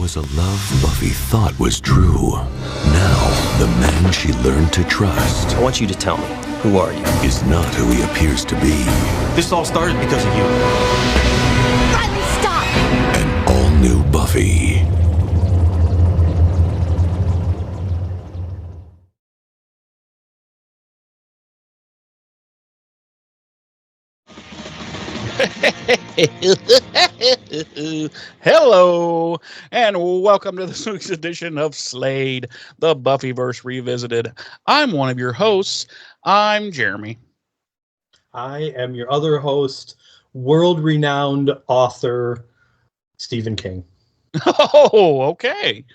was a love Buffy thought was true. Now, the man she learned to trust I want you to tell me, who are you? is not who he appears to be. This all started because of you. Riley, stop! An all-new Buffy. Hello, and welcome to this week's edition of Slade, the Buffyverse Revisited. I'm one of your hosts. I'm Jeremy. I am your other host, world-renowned author, Stephen King. Oh, okay.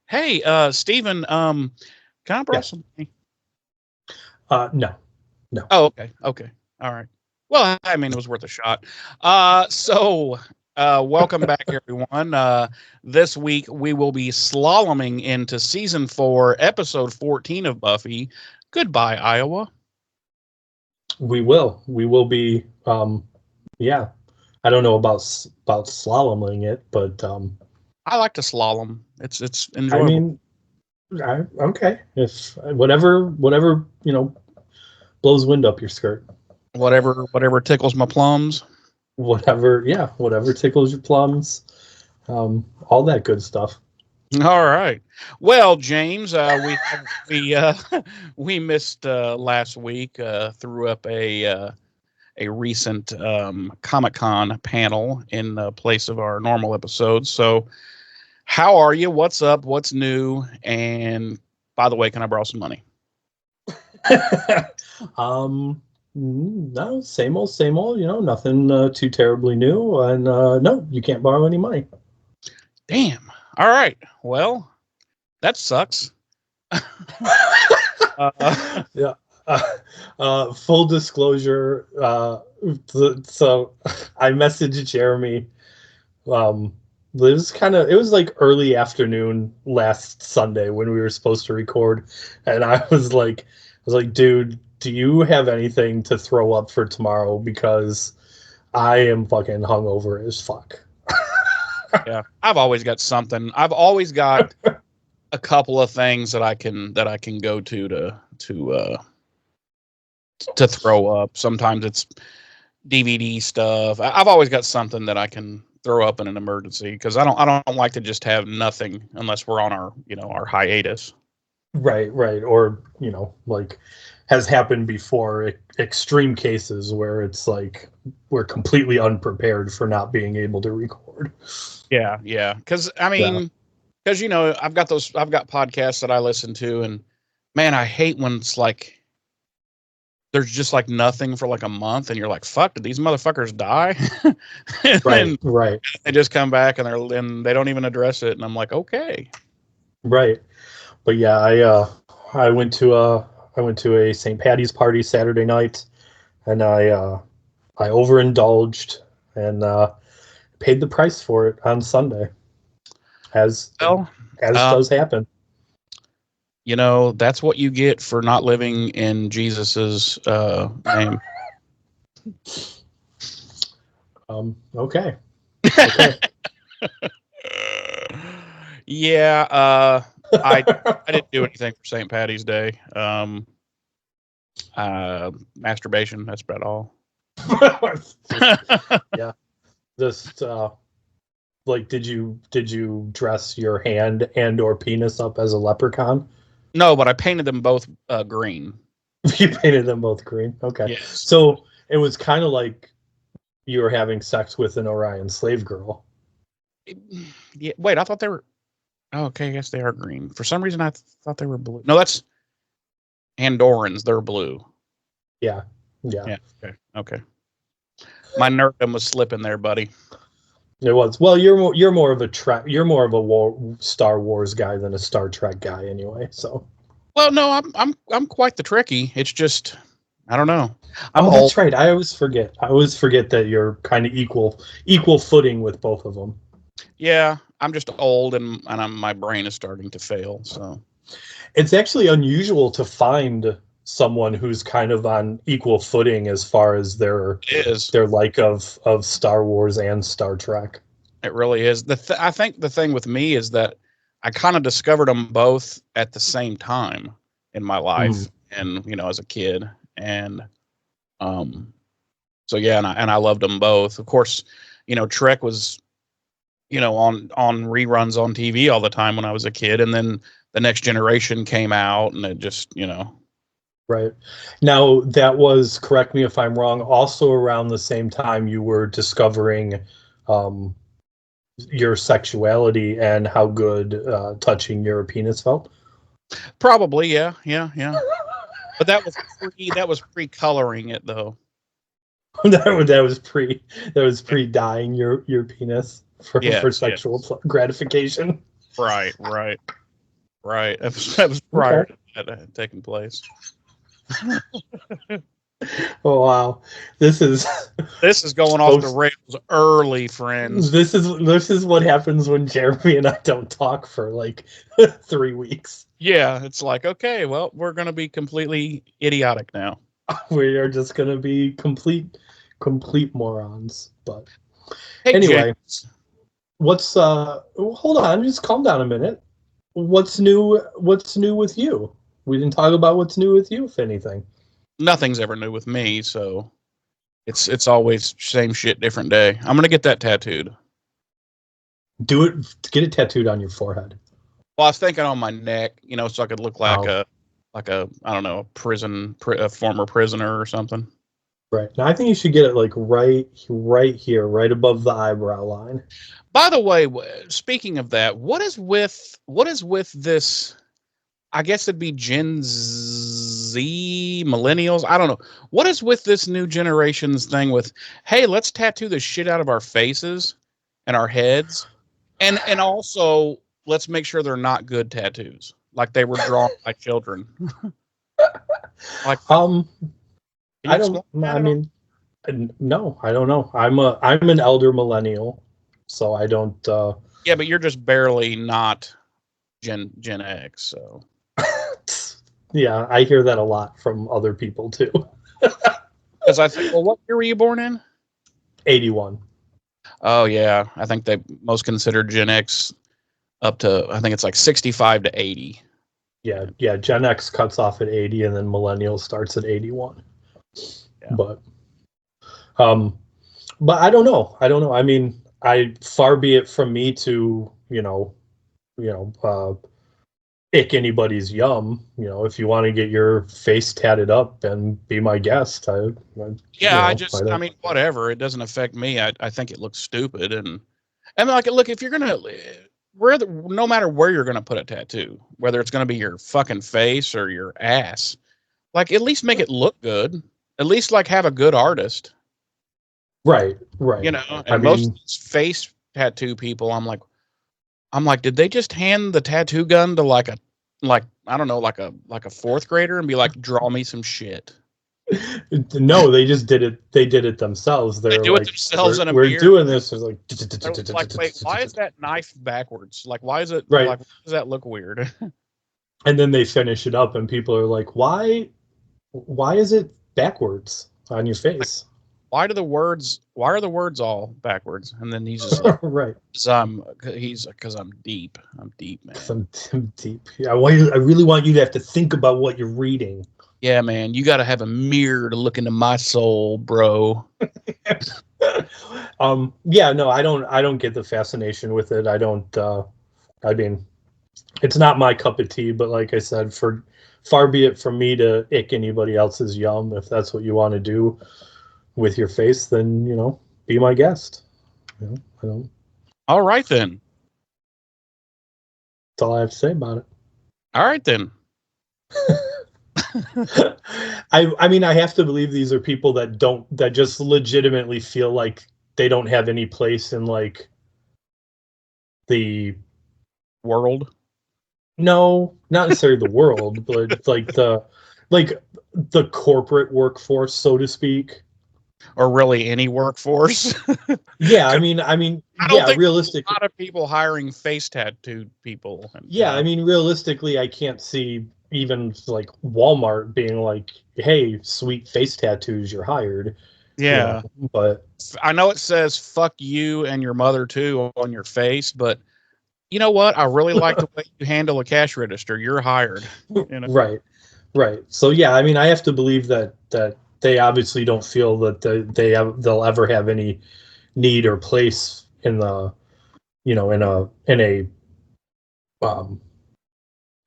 Hey, Stephen, can I borrow some money? No. Oh, okay. All right. Well, I mean, it was worth a shot. Welcome back, everyone. This week, we will be slaloming into Season 4, Episode 14 of Buffy. Goodbye, Iowa. We will be, yeah. I don't know about slaloming it, but I like to slalom. It's enjoyable. I mean, okay. If whatever blows wind up your skirt. Whatever tickles my plums. Whatever tickles your plums. All that good stuff. All right. Well, James, we missed last week. Threw up a recent Comic-Con panel in place of our normal episodes. So, how are you? What's up? What's new? And by the way, can I borrow some money? No, same old, nothing too terribly new, and no, you can't borrow any money. Damn. All right. Well, that sucks. Yeah. Full disclosure. So I messaged Jeremy. It was like early afternoon last Sunday when we were supposed to record, and I was like, dude, do you have anything to throw up for tomorrow? Because I am fucking hungover as fuck. Yeah, I've always got something. I've always got a couple of things that I can go to throw up. Sometimes it's DVD stuff. I've always got something that I can throw up in an emergency because I don't like to just have nothing unless we're on our hiatus. Right. Or, like has happened before, extreme cases where it's like we're completely unprepared for not being able to record. Yeah. Because I've got podcasts that I listen to, and man, I hate when it's like there's just like nothing for like a month, and you're like, "Fuck, did these motherfuckers die?" Right. They just come back and they don't even address it, and I'm like, okay. Right. But yeah, I went to a St. Patty's party Saturday night, and I overindulged and paid the price for it on Sunday, as does happen. That's what you get for not living in Jesus's name. Okay. Yeah. I didn't do anything for St. Patty's Day. Masturbation. That's about all. Yeah. Just like, did you dress your hand and or penis up as a leprechaun? No, but I painted them both green. You painted them both green. Okay. Yes. So it was kind of like you were having sex with an Orion slave girl. Yeah. Wait, I thought they were. Oh, okay, I guess they are green. For some reason, I thought they were blue. No, that's Andorrans. They're blue. Yeah. Okay. My nerddom was slipping there, buddy. It was. Well, you're more of a Star Wars guy than a Star Trek guy, anyway. So. Well, no, I'm quite the Trekkie. It's just I don't know. That's right. I always forget that you're kind of equal footing with both of them. Yeah, I'm just old and my brain is starting to fail. So it's actually unusual to find someone who's kind of on equal footing as far as their like of Star Wars and Star Trek. It really is. I think the thing with me is that I kind of discovered them both at the same time in my life, and as a kid, and so yeah, and I loved them both. Of course, Trek was on reruns on TV all the time when I was a kid, and then the Next Generation came out, and it just Right. Now, that was, correct me if I'm wrong, also around the same time you were discovering your sexuality and how good touching your penis felt. Probably, yeah. But that was pre-coloring it though. that was pre dyeing your penis for sexual gratification. Right. That was prior to that taking place. Oh wow, this is going off the rails early, friends. This is what happens when Jeremy and I don't talk for like 3 weeks. Yeah, it's like, okay, well, we're gonna be completely idiotic now. We are just gonna be complete morons. But hey, anyway, James. What's hold on, just calm down a minute. What's new with you? We didn't talk about what's new with you, if anything. Nothing's ever new with me, so it's always same shit, different day. I'm gonna get that tattooed. Do it. Get it tattooed on your forehead. Well, I was thinking on my neck, so I could look like a I don't know, a former prisoner or something. Right. Now I think you should get it like right here, right above the eyebrow line. By the way, speaking of that, what is with this? I guess it'd be Gen Z, millennials. I don't know. What is with this new generation's thing with, hey, let's tattoo the shit out of our faces and our heads. And also let's make sure they're not good tattoos. Like they were drawn by children. I don't no, I don't know. I'm an elder millennial, so I don't yeah, but you're just barely not Gen X, so yeah, I hear that a lot from other people too. Because I think, well, what year were you born in? 81. Oh yeah, I think they most consider Gen X up to, I think it's like 65 to 80. Yeah. Gen X cuts off at 80, and then millennial starts at 81. Yeah. But I don't know. I mean, far be it from me to ick anybody's yum. If you want to get your face tatted up and be my guest, I mean, whatever. It doesn't affect me. I think it looks stupid, and I mean, like, look, if you're gonna, no matter where you're gonna put a tattoo, whether it's gonna be your fucking face or your ass, like, at least make it look good. At least like have a good artist. Right. And most of these face tattoo people, I'm like, did they just hand the tattoo gun to like I don't know, like a fourth grader and be like, draw me some shit? No, they just did it. They did it themselves. They do it themselves in a mirror. We're doing this. It's like, wait, why is that knife backwards? Like, why is it right? Like, why does that look weird? And then they finish it up, and people are like, "Why is it backwards on your face? Why are the words all backwards?" And then he's just like, right. Because I'm deep. I'm deep, man. I'm deep. Yeah, I really want you to have to think about what you're reading. Yeah, man. You got to have a mirror to look into my soul, bro. Yeah, no, I don't get the fascination with it. I don't. I mean, it's not my cup of tea. But like I said, far be it from me to ick anybody else's yum. If that's what you want to do with your face, then be my guest. I don't. All right then. That's all I have to say about it. All right then. I mean, I have to believe these are people that just legitimately feel like they don't have any place in like the world. No, not necessarily the world, but like the corporate workforce, so to speak. Or really any workforce. Yeah, I mean, yeah, realistically, a lot of people hiring face tattooed people. Yeah, I mean, realistically, I can't see even like Walmart being like, "Hey, sweet face tattoos, you're hired." Yeah. But I know it says "fuck you and your mother too" on your face, but you know what? I really like the way you handle a cash register. You're hired. You know? right. So yeah, I mean, I have to believe that they obviously don't feel that they'll ever have any need or place in the, in a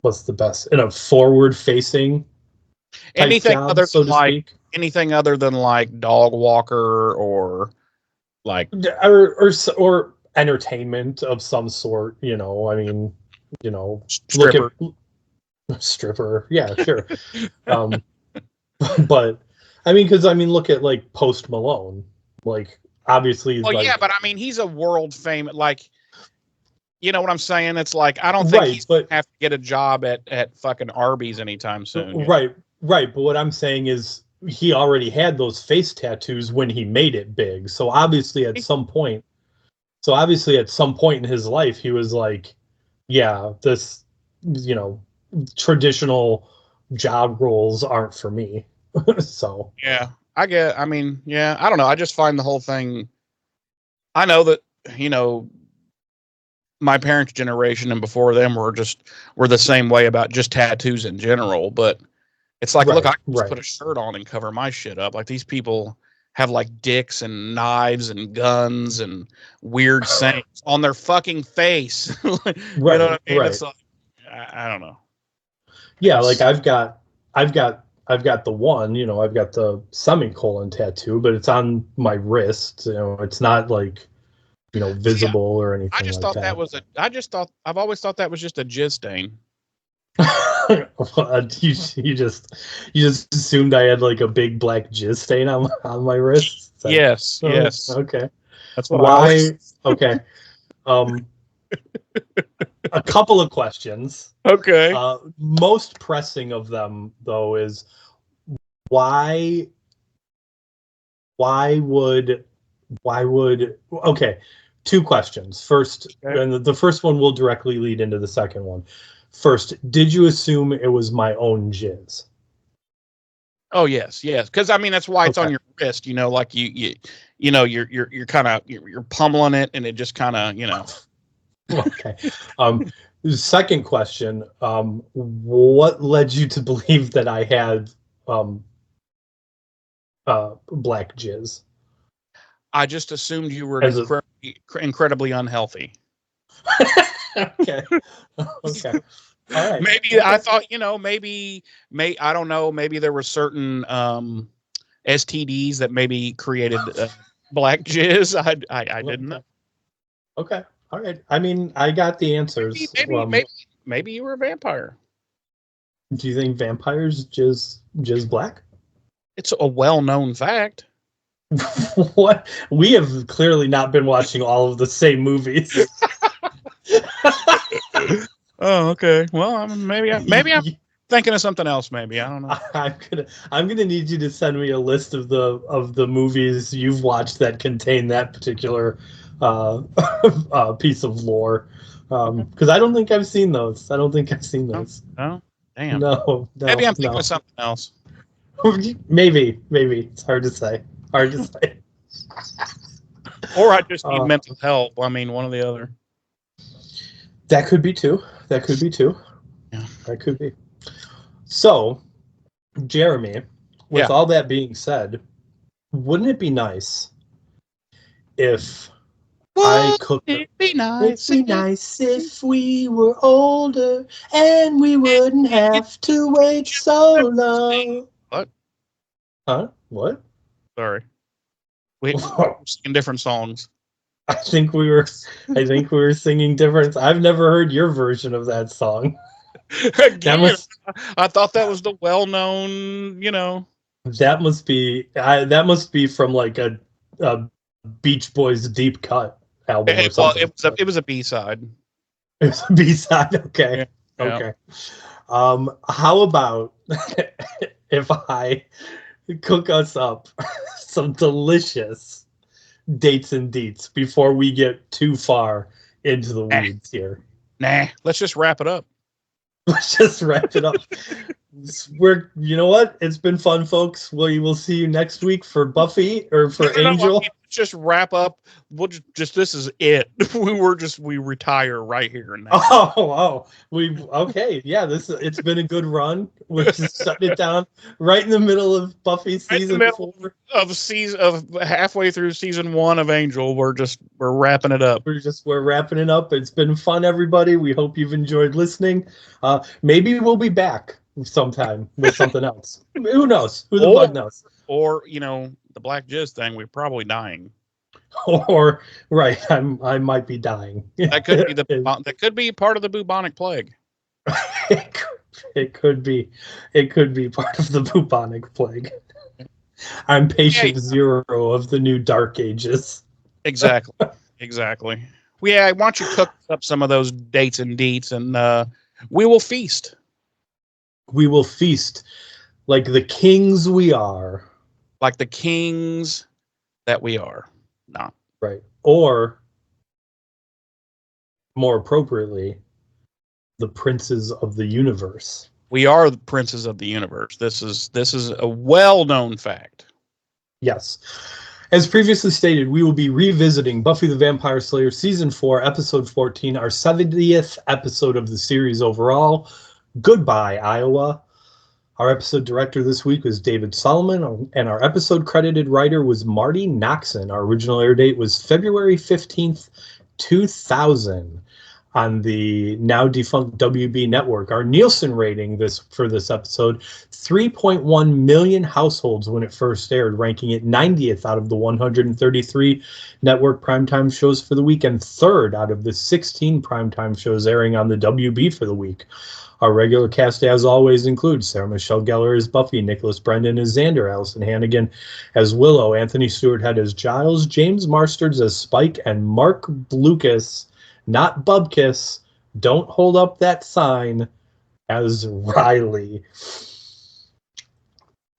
what's the best, in a forward facing type Anything job, other so than to like speak. anything other than like dog walker or like Or entertainment of some sort. I mean, look stripper. at stripper. Yeah, sure. um, but I mean, because look at like Post Malone. Like, obviously, Well, like, yeah, but I mean, he's a world famous. Like, you know what I'm saying? It's like I don't think right, he's but gonna have to get a job at fucking Arby's anytime soon. You know? right. But what I'm saying is, he already had those face tattoos when he made it big. So obviously, at some point, in his life, he was like, yeah, this, traditional job roles aren't for me. So Yeah, I mean, yeah, I don't know. I just find the whole thing. I know that you know my parents' generation and before them were the same way about just tattoos in general. But it's like, look, I can just put a shirt on and cover my shit up. Like these people have like dicks and knives and guns and weird sayings on their fucking face. You know what I mean? It's like I don't know. Yeah, like I've got the one, I've got the semicolon tattoo, but it's on my wrist. It's not like, See, visible or I anything just like thought that that. was I've always thought that was just a jizz stain. You just assumed I had like a big black jizz stain on my wrist. Yes, yes. Okay. That's what I Why? always. Okay. Um, a couple of questions. Okay. Most pressing of them, though, is why why would okay, two questions. First, Okay. and the first one will directly lead into the second one. First, did you assume it was my own jizz? Oh yes, yes. Because I mean that's why it's on Okay. your wrist. Like you're kind of you're pummeling it, and it just kind of Okay. The second question, what led you to believe that I had black jizz? I just assumed you were As a incredibly unhealthy. Okay. Okay. All right. Maybe I thought maybe I don't know. Maybe there were certain STDs that maybe created black jizz. I didn't know. Okay. All right. I mean, I got the answers. Maybe you were a vampire. Do you think vampires jizz black? It's a well-known fact. What? We have clearly not been watching all of the same movies. Oh, okay. Well, maybe I'm thinking of something else. Maybe I don't know. I'm gonna need you to send me a list of the movies you've watched that contain that particular piece of lore, because I don't think I've seen those. Oh, damn. No, Maybe I'm thinking of something else. Maybe it's hard to say. Or I just need mental help. I mean, one or the other. That could be too. Yeah. That could be. So, Jeremy, with all that being said, wouldn't it be nice if I cooked? It'd be nice. It'd be nice if we were older and we wouldn't have to wait so long. What? Huh? What? Sorry. We're singing different songs. I think we were singing different. I've never heard your version of that song. Again, I thought that was the well-known, That must be from like a Beach Boys deep cut album or something. It was a B-side. It was a B-side. Okay. Yeah. Okay. How about if I cook us up some delicious dates and deets before we get too far into the weeds here? Nah, let's just wrap it up. Let's just wrap it up. You know what? It's been fun, folks. We will see you next week for Buffy or for Angel. Just wrap up. We'll just this is it. We retire right here and now. Okay. Yeah, it's been a good run. We're just shutting it down right in the middle of Buffy season 4 of halfway through season 1 of Angel. We're wrapping it up. We're wrapping it up. It's been fun, everybody. We hope you've enjoyed listening. Maybe we'll be back sometime with something else. Who knows? Who the fuck knows? Or the black jizz thing. We're probably dying. Or right, I might be dying. That could be part of the bubonic plague. It could be part of the bubonic plague. I'm patient zero of the new Dark Ages. Exactly. Well, yeah, why don't you cook up some of those dates and deets, and we will feast. We will feast like the kings we are. Like the kings that we are. No. Right. Or, more appropriately, the princes of the universe. We are the princes of the universe. This is a well-known fact. Yes. As previously stated, we will be revisiting Buffy the Vampire Slayer Season 4, Episode 14, our 70th episode of the series overall. Goodbye, Iowa. Our episode director this week was David Solomon, and our episode credited writer was Marty Noxon. Our original air date was February 15th, 2000 on the now defunct WB network. Our Nielsen rating for this episode, 3.1 million households when it first aired, ranking it 90th out of the 133 network primetime shows for the week and third out of the 16 primetime shows airing on the WB for the week. Our regular cast, as always, includes Sarah Michelle Gellar as Buffy, Nicholas Brendan as Xander, Allison Hannigan as Willow, Anthony Stewart Head as Giles, James Marsters as Spike, and Mark Blucas, not Bubkiss, don't hold up that sign, as Riley.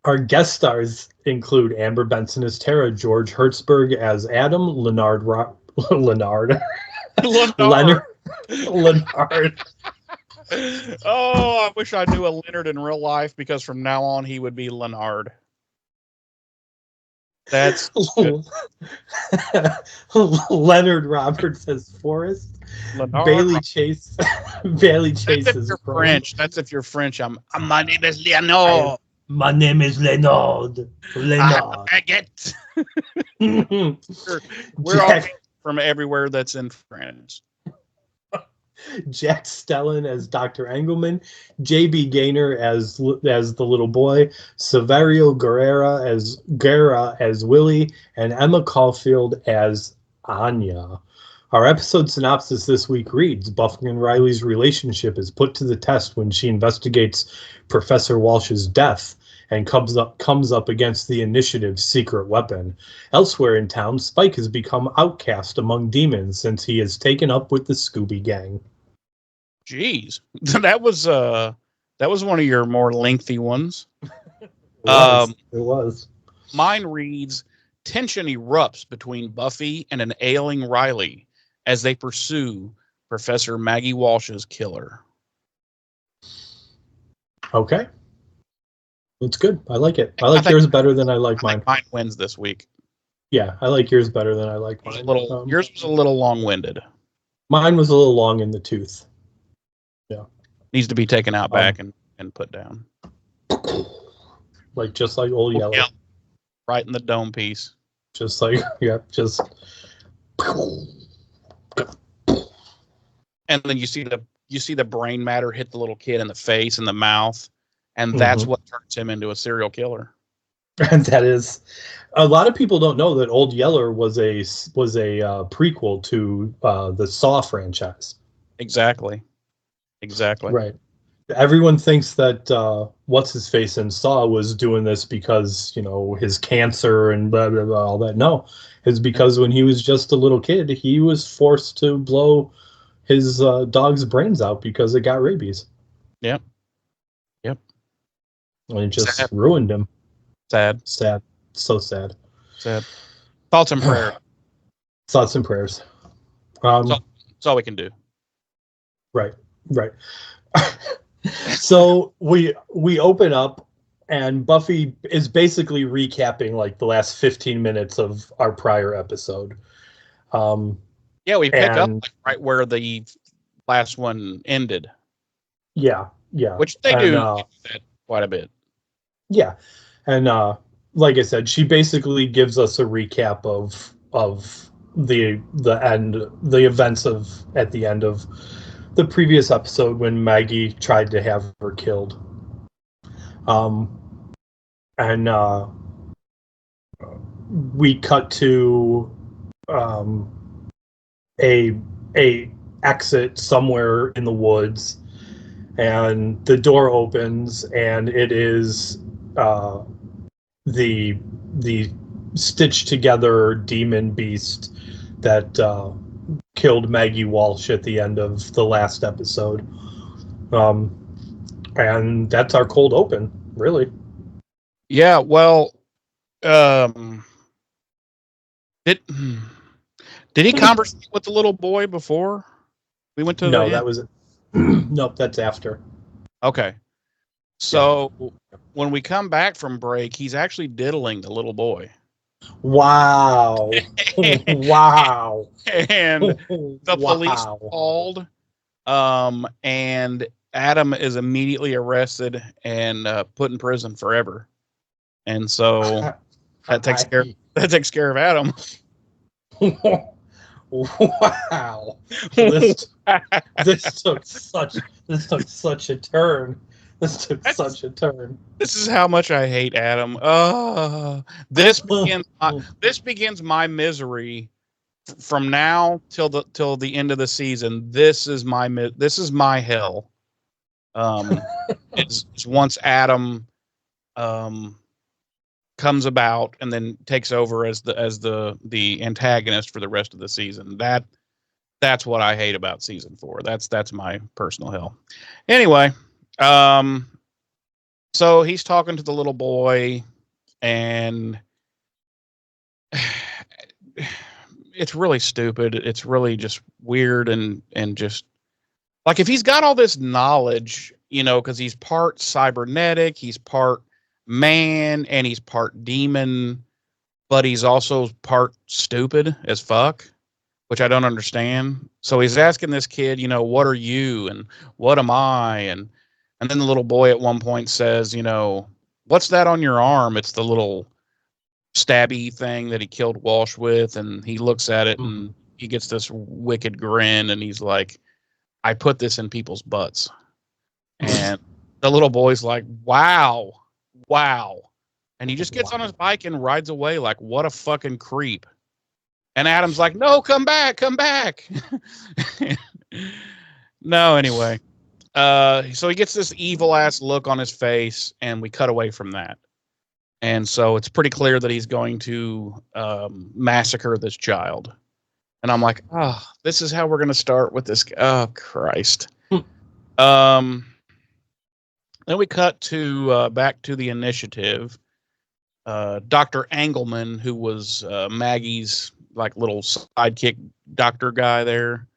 Our guest stars include Amber Benson as Tara, George Hertzberg as Adam, Leonard. Oh, I wish I knew a Leonard in real life, because from now on he would be Leonard. That's Leonard Roberts as Forrest. Leonard. Bailey Chase. That's if you're French. That's if you're French. My name is Leonard. My name is Leonard. Baguette. We're all from everywhere that's in France. Jack Stellan as Dr. Engelman, J.B. Gaynor as the little boy, Severio Guerra as Willie, and Emma Caulfield as Anya. Our episode synopsis this week reads, Buffy and Riley's relationship is put to the test when she investigates Professor Walsh's death and comes up against the Initiative's secret weapon. Elsewhere in town, Spike has become outcast among demons since he has taken up with the Scooby Gang. Jeez, that was one of your more lengthy ones. It was. Mine reads, tension erupts between Buffy and an ailing Riley as they pursue Professor Maggie Walsh's killer. Okay. It's good. I like it. I like yours better than I like mine. Mine wins this week. Yeah, I like yours better than I like mine. Yours was a little long-winded. Mine was a little long in the tooth. Yeah. Needs to be taken out back and put down. Just like Old Yeller. Yeah. Right in the dome piece. Just like, yeah, just. And then you see the brain matter hit the little kid in the face and the mouth, and that's what turns him into a serial killer. And that is, a lot of people don't know that Old Yeller was a prequel to the Saw franchise. Exactly. Right. Everyone thinks that what's his face in Saw was doing this because his cancer and blah blah blah all that. No, it's because when he was just a little kid, he was forced to blow his dog's brains out because it got rabies. Yep. And it just ruined him. Sad. So sad. Thoughts and prayers. Thoughts and prayers. That's all we can do. Right. So we open up, and Buffy is basically recapping like the last 15 minutes of our prior episode. Yeah, we pick up And like, right where the last one ended, yeah, which they and do that quite a bit. yeah, and like I said, she basically gives us a recap of the end, the events of at the end of the previous episode when Maggie tried to have her killed. And we cut to a exit somewhere in the woods, and the door opens, and it is the stitched together demon beast that killed Maggie Walsh at the end of the last episode. And that's our cold open, really. Yeah, well, did he conversate with the little boy before we went to the No, end? that was nope, that's after. Okay. So when we come back from break, he's actually diddling the little boy. Wow. Wow. And the police Wow. called, and Adam is immediately arrested and put in prison forever. And so that takes care of Adam. Wow. This took such a turn. This took such a turn. This is how much I hate Adam. This begins my misery from now till the end of the season. This is my hell. It's once Adam comes about and then takes over as the antagonist for the rest of the season. That's what I hate about season 4. That's my personal hell. Anyway, so he's talking to the little boy, and it's really stupid. It's really just weird and just like, if he's got all this knowledge, because he's part cybernetic, he's part man, and he's part demon, but he's also part stupid as fuck, which I don't understand. So he's asking this kid, what are you and what am I? And then the little boy at one point says, what's that on your arm? It's the little stabby thing that he killed Walsh with. And he looks at it and he gets this wicked grin, and he's like, I put this in people's butts. And the little boy's like, wow. And he just gets on his bike and rides away like, what a fucking creep. And Adam's like, no, come back. No, anyway. So he gets this evil ass look on his face, and we cut away from that. And so it's pretty clear that he's going to massacre this child. And I'm like, this is how we're going to start with this. Oh, Christ. Then we cut to back to the initiative. Dr. Engelman, who was Maggie's like little sidekick doctor guy there,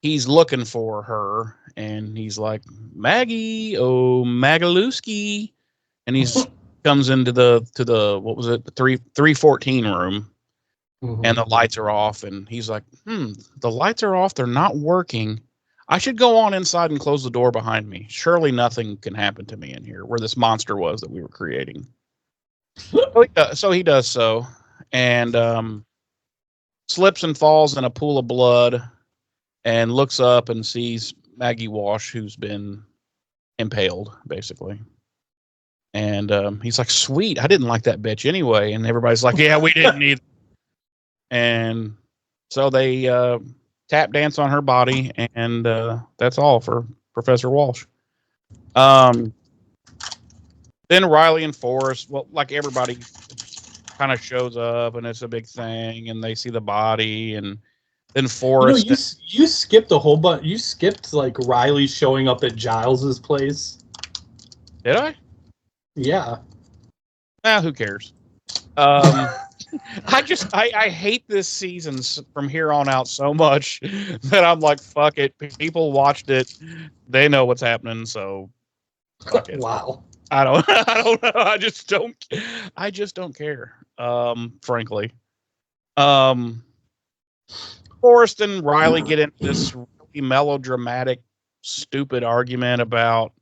he's looking for her, and he's like, Maggie, oh Magalewski, and he's comes into the what was it, the 314 room, and the lights are off, and he's like, the lights are off, they're not working. I should go on inside and close the door behind me. Surely nothing can happen to me in here, where this monster was that we were creating. So he does so, and slips and falls in a pool of blood, and looks up and sees Maggie Walsh, who's been impaled, basically. And he's like, sweet, I didn't like that bitch anyway. And everybody's like, yeah, we didn't either. And so they tap dance on her body, and that's all for Professor Walsh. Then Riley and Forrest, well, like everybody kind of shows up, and it's a big thing, and they see the body, and then Forrest. You skipped a whole bunch. You skipped like Riley showing up at Giles's place. Did I? Yeah. Who cares? I hate this season from here on out so much that I'm like, fuck it. People watched it. They know what's happening. So Fuck it. Wow. I don't know. I just don't care. Frankly. Forrest and Riley get into this really melodramatic, stupid argument about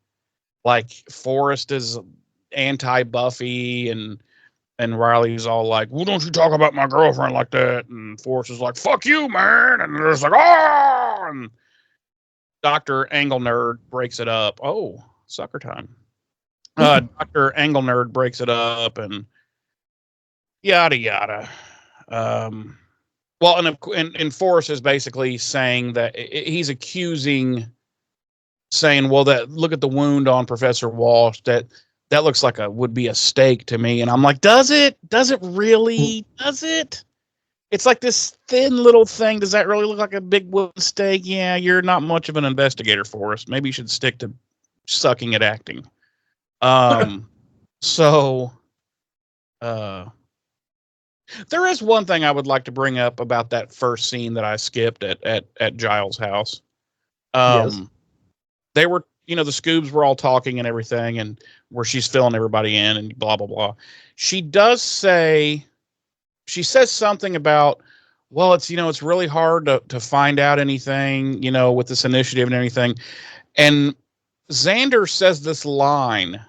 like Forrest is anti-Buffy and Riley's all like, well, don't you talk about my girlfriend like that? And Forrest is like, fuck you, man. And they're just like, oh, and Dr. Angle Nerd breaks it up. Oh, sucker time. Dr. Angle Nerd breaks it up and yada, yada. Well, and Forrest is basically saying that he's accusing, saying, well, that look at the wound on Professor Walsh, that looks like would be a stake to me. And I'm like, does it really? Does it? It's like this thin little thing. Does that really look like a big wooden stake? Yeah, you're not much of an investigator, Forrest. Maybe you should stick to sucking at acting. So, there is one thing I would like to bring up about that first scene that I skipped at Giles' house. Yes. They were, the Scoobs were all talking and everything, and where she's filling everybody in and blah, blah, blah. She says something about, well, it's really hard to find out anything, with this initiative and everything. And Xander says this line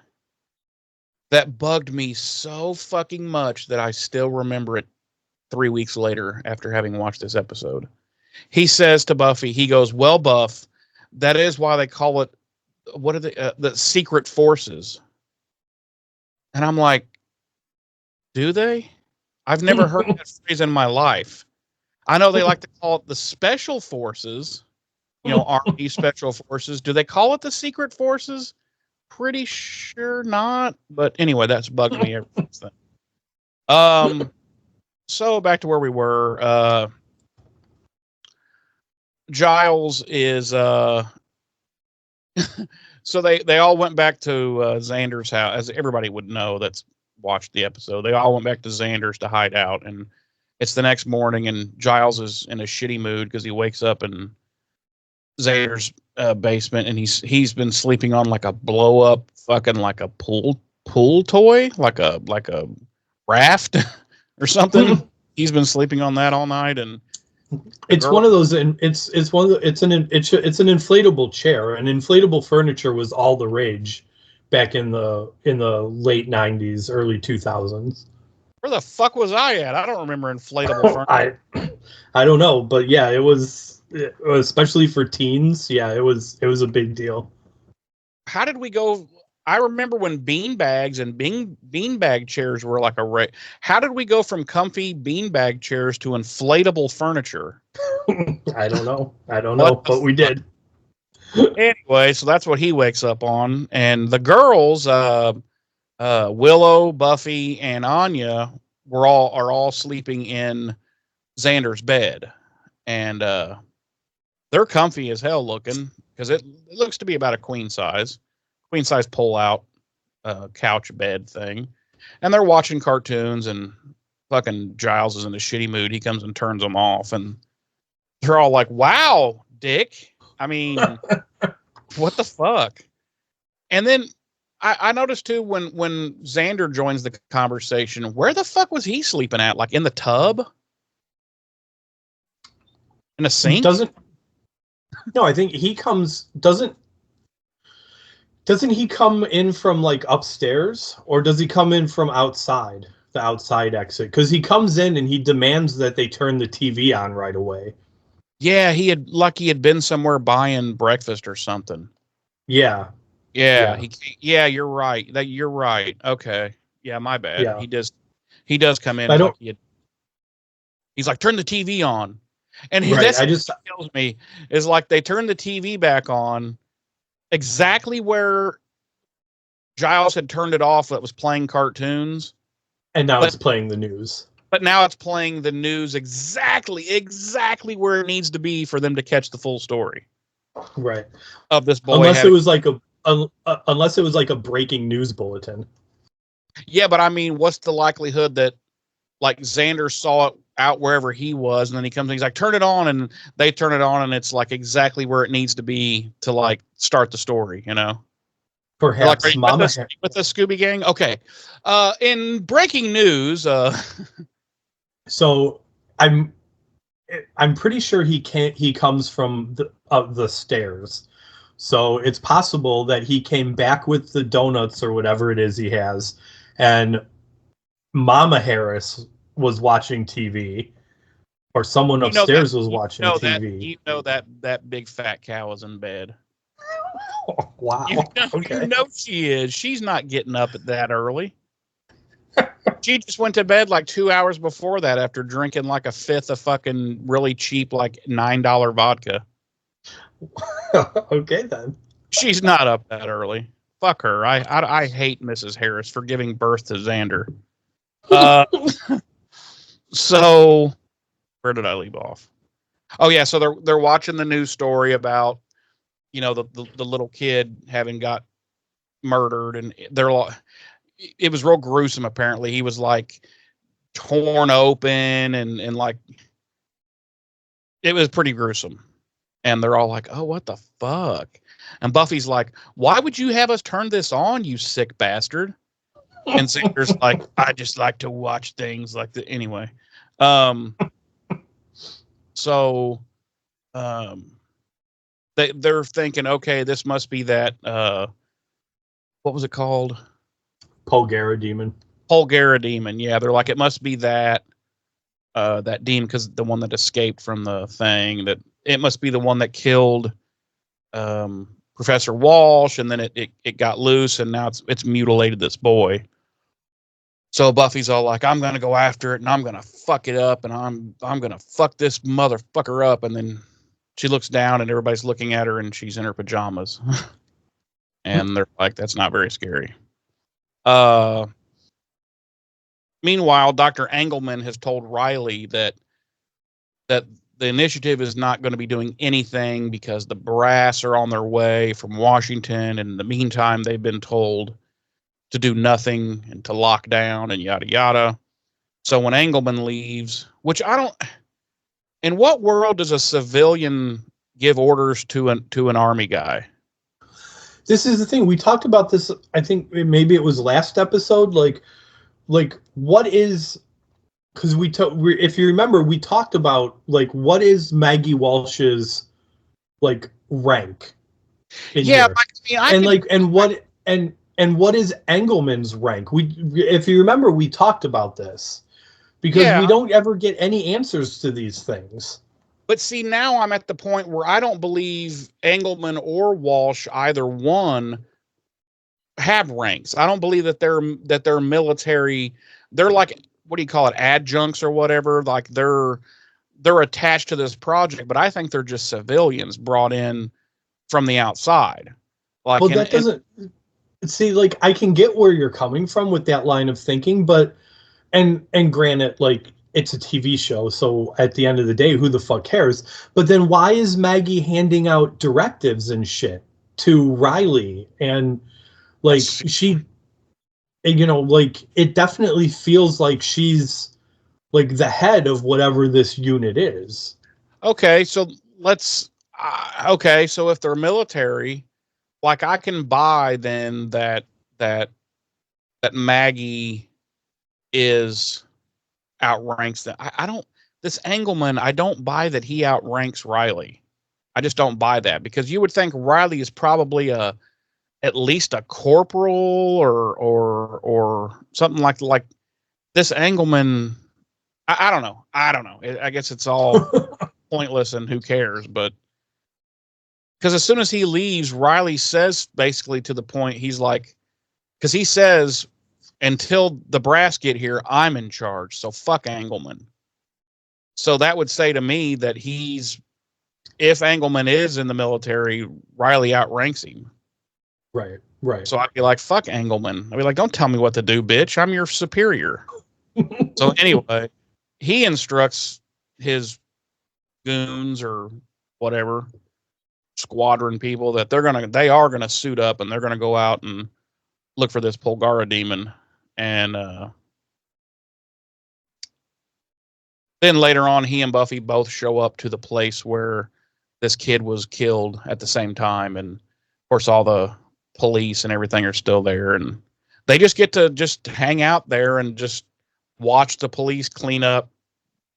that bugged me so fucking much that I still remember it 3 weeks later after having watched this episode. He says to Buffy, he goes, well, Buff, that is why they call it, what are the secret forces? And I'm like, do they? I've never heard that phrase in my life. I know they like to call it the special forces, Army special forces. Do they call it the secret forces? Pretty sure not. But anyway, that's bugged me ever since then. So back to where we were. Giles is so they all went back to Xander's house, as everybody would know that's watched the episode. They all went back to Xander's to hide out, and it's the next morning, and Giles is in a shitty mood because he wakes up in Xander's basement, and he's been sleeping on like a blow up fucking like a pool toy, like a raft or something. He's been sleeping on that all night, and it's one of those, and it's an inflatable chair, and inflatable furniture was all the rage back in the late 90s, early 2000s. Where the fuck was I at? I don't remember inflatable furniture. I don't know, but yeah, it was, especially for teens. Yeah, it was a big deal. How did we go? I remember when beanbags and beanbag chairs were like how did we go from comfy beanbag chairs to inflatable furniture? I don't know, but we did. Anyway, so that's what he wakes up on, and the girls, Willow, Buffy, and Anya are all sleeping in Xander's bed, and they're comfy as hell looking, because it looks to be about a queen size pull out couch bed thing, and they're watching cartoons, and fucking Giles is in a shitty mood. He comes and turns them off, and they're all like, "Wow, Dick." I mean, what the fuck? And then I noticed too, when Xander joins the conversation, where the fuck was he sleeping at? Like in the tub? In a sink? No, I think he doesn't he come in from like upstairs, or does he come in from outside, the outside exit? Because he comes in and he demands that they turn the TV on right away. Yeah, he had been somewhere buying breakfast or something. Yeah. You're right. You're right. Okay. Yeah, my bad. Yeah. He does come in. He's like, turn the TV on. And right. Tells me is like they turned the TV back on exactly where Giles had turned it off that was playing cartoons. And now it's playing the news. But now it's playing the news exactly where it needs to be for them to catch the full story. Right. Of this boy. Unless it was like a breaking news bulletin. Yeah, but I mean, what's the likelihood that like Xander saw it out wherever he was, and then he comes and he's like, turn it on, and they turn it on, and it's like exactly where it needs to be to like start the story, You're like, are Perhaps you Mama. with the Scooby Gang? Okay. In breaking news, So I'm pretty sure he comes from the stairs. So it's possible that he came back with the donuts or whatever it is he has, and Mama Harris was watching TV, or someone upstairs was watching TV. That big fat cow is in bed. Oh, wow. Okay. You know she is. She's not getting up at that early. She just went to bed like 2 hours before that after drinking like a fifth of fucking really cheap, like $9 vodka. Okay, then. She's not up that early. Fuck her. I hate Mrs. Harris for giving birth to Xander. So where did I leave off? Oh yeah, so they're watching the news story about, you know, the little kid having got murdered, and it was real gruesome. Apparently, he was like torn open and like it was pretty gruesome. And they're all like, "Oh, what the fuck?" And Buffy's like, "Why would you have us turn this on, you sick bastard?" And Xander's like, "I just like to watch things like that." Anyway, so they're thinking, okay, this must be that what was it called? Polgarademon. Polgarademon. Yeah, they're like, it must be that demon, because the one that escaped from the thing, that it must be the one that killed Professor Walsh, and then it got loose, and now it's mutilated this boy. So Buffy's all like, I'm gonna go after it, and I'm gonna fuck it up, and I'm gonna fuck this motherfucker up. And then she looks down, and everybody's looking at her, and she's in her pajamas. And they're like, that's not very scary. Meanwhile, Dr. Engelman has told Riley that the initiative is not going to be doing anything because the brass are on their way from Washington. And in the meantime, they've been told to do nothing and to lock down and yada yada. So when Engelman leaves, which in what world does a civilian give orders to an army guy? This is the thing. We talked about this, I think maybe it was last episode. Like what is, because if you remember, we talked about like what is Maggie Walsh's like rank in here? And what is Engelman's rank? If you remember, we talked about this because we don't ever get any answers to these things. But see, now I'm at the point where I don't believe Engelman or Walsh, either one, have ranks. I don't believe that they're military. They're like, what do you call it, adjuncts or whatever. Like they're attached to this project, but I think they're just civilians brought in from the outside. Like, well, that doesn't see. Like, I can get where you're coming from with that line of thinking, but and granted, like, it's a TV show, so at the end of the day, who the fuck cares? But then why is Maggie handing out directives and shit to Riley? And like she, you know, like it definitely feels like she's like the head of whatever this unit is. Okay, so so if they're military, like I can buy then that Maggie is outranks them. I don't, this Engelman, I don't buy that he outranks Riley. I just don't buy that, because you would think Riley is probably at least a corporal or something like this Engelman. I don't know. I guess it's all pointless and who cares, but because as soon as he leaves, Riley says basically to the point, he's like, because he says, until the brass get here, I'm in charge. So fuck Engelman. So that would say to me that if Engelman is in the military, Riley outranks him. Right. So I'd be like, fuck Engelman. I'd be like, don't tell me what to do, bitch. I'm your superior. So anyway, he instructs his goons or whatever, squadron people, that they are gonna suit up and they're gonna go out and look for this Polgarademon. And then later on, he and Buffy both show up to the place where this kid was killed at the same time. And of course, all the police and everything are still there, and they just get to just hang out there and just watch the police clean up,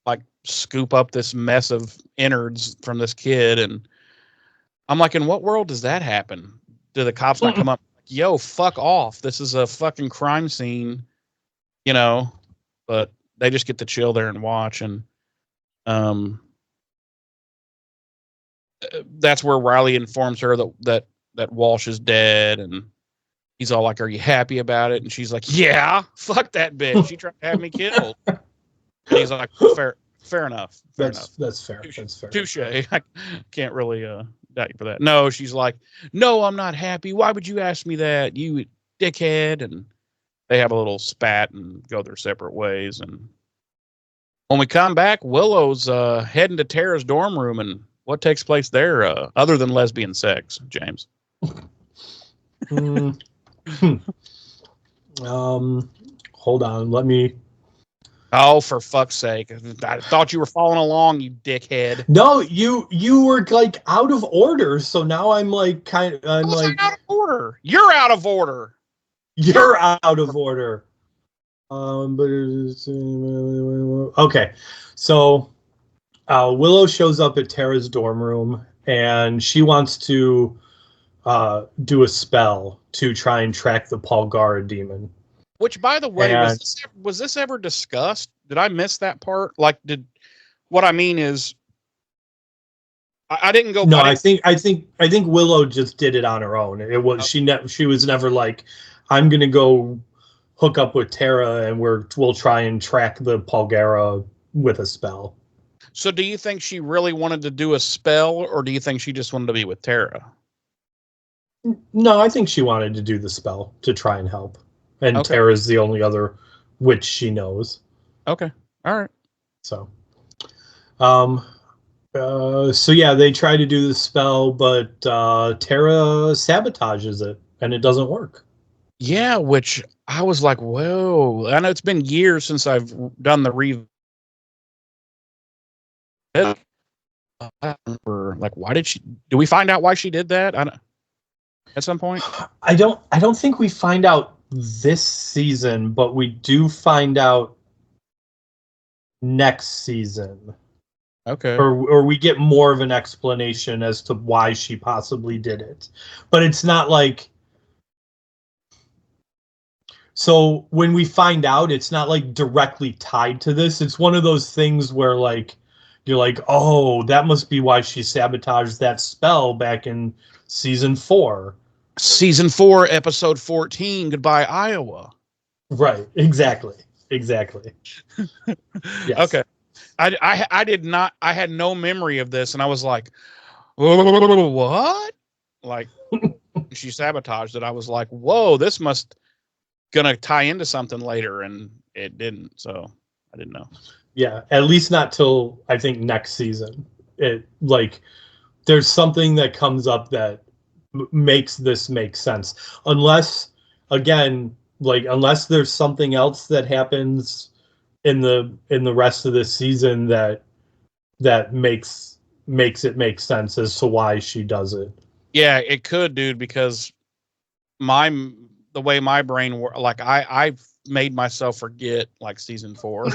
like scoop up this mess of innards from this kid. And I'm like, in what world does that happen? Do the cops not come up? Yo, fuck off. This is a fucking crime scene, you know, but they just get to chill there and watch. And, that's where Riley informs her that Walsh is dead. And he's all like, are you happy about it? And she's like, yeah, fuck that bitch. She tried to have me killed. And he's like, fair enough. That's fair. Touche. I can't really, doubt you for that. No, she's like, no, I'm not happy. Why would you ask me that, you dickhead? And they have a little spat and go their separate ways. And when we come back, Willow's heading to Tara's dorm room. And what takes place there, other than lesbian sex, James? Hold on, let me. Oh, for fuck's sake! I thought you were following along, you dickhead. No, you were like out of order, so now I'm like I'm like out of order. You're out of order. You're out of order. But it's, okay, so Willow shows up at Tara's dorm room, and she wants to do a spell to try and track the Polgara demon. Which, by the way, was this ever discussed? Did I miss that part? Like, what I mean is, I didn't go. No, I think Willow just did it on her own. It was she was never like, I'm gonna go hook up with Tara and we'll try and track the Polgara with a spell. So, do you think she really wanted to do a spell, or do you think she just wanted to be with Tara? No, I think she wanted to do the spell to try and help. And okay. Tara's the only other witch she knows. Okay. All right. So, so yeah, they try to do the spell, but Tara sabotages it, and it doesn't work. Yeah, which I was like, whoa. I know it's been years since I've done the like, why did she? Do we find out why she did that? At some point, I don't think we find out this season, but we do find out next season. Okay. Or we get more of an explanation as to why she possibly did it. But it's not like, so when we find out, it's not like directly tied to this. It's one of those things where like you're like, oh, that must be why she sabotaged that spell back in season 4. Season 4, episode 14, Goodbye, Iowa. Right, exactly. Yes. Okay. I did not, I had no memory of this, and I was like, what? Like, she sabotaged it. I was like, whoa, this must gonna tie into something later, and it didn't, so I didn't know. Yeah, at least not till, I think, next season. It, like, there's something that comes up that makes this make sense, unless there's something else that happens in the rest of this season that makes it make sense as to why she does it. Yeah, it could, dude, because the way my brain works, like I've made myself forget like season 4.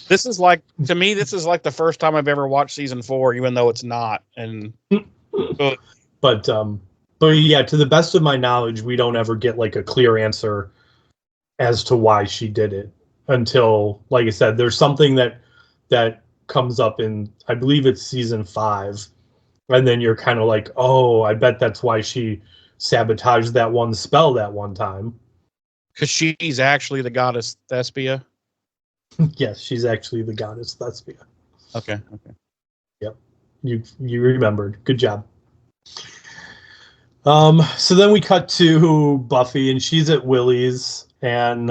This is like, to me, this is like the first time I've ever watched season 4, even though it's not. And but yeah, to the best of my knowledge, we don't ever get like a clear answer as to why she did it until, like I said, there's something that comes up in, I believe it's season 5, and then you're kind of like, oh, I bet that's why she sabotaged that one spell that one time. Because she's actually the goddess Thespia. Yes, she's actually the goddess Thespia. Okay. Yep, you remembered. Good job. So then we cut to Buffy, and she's at Willie's, and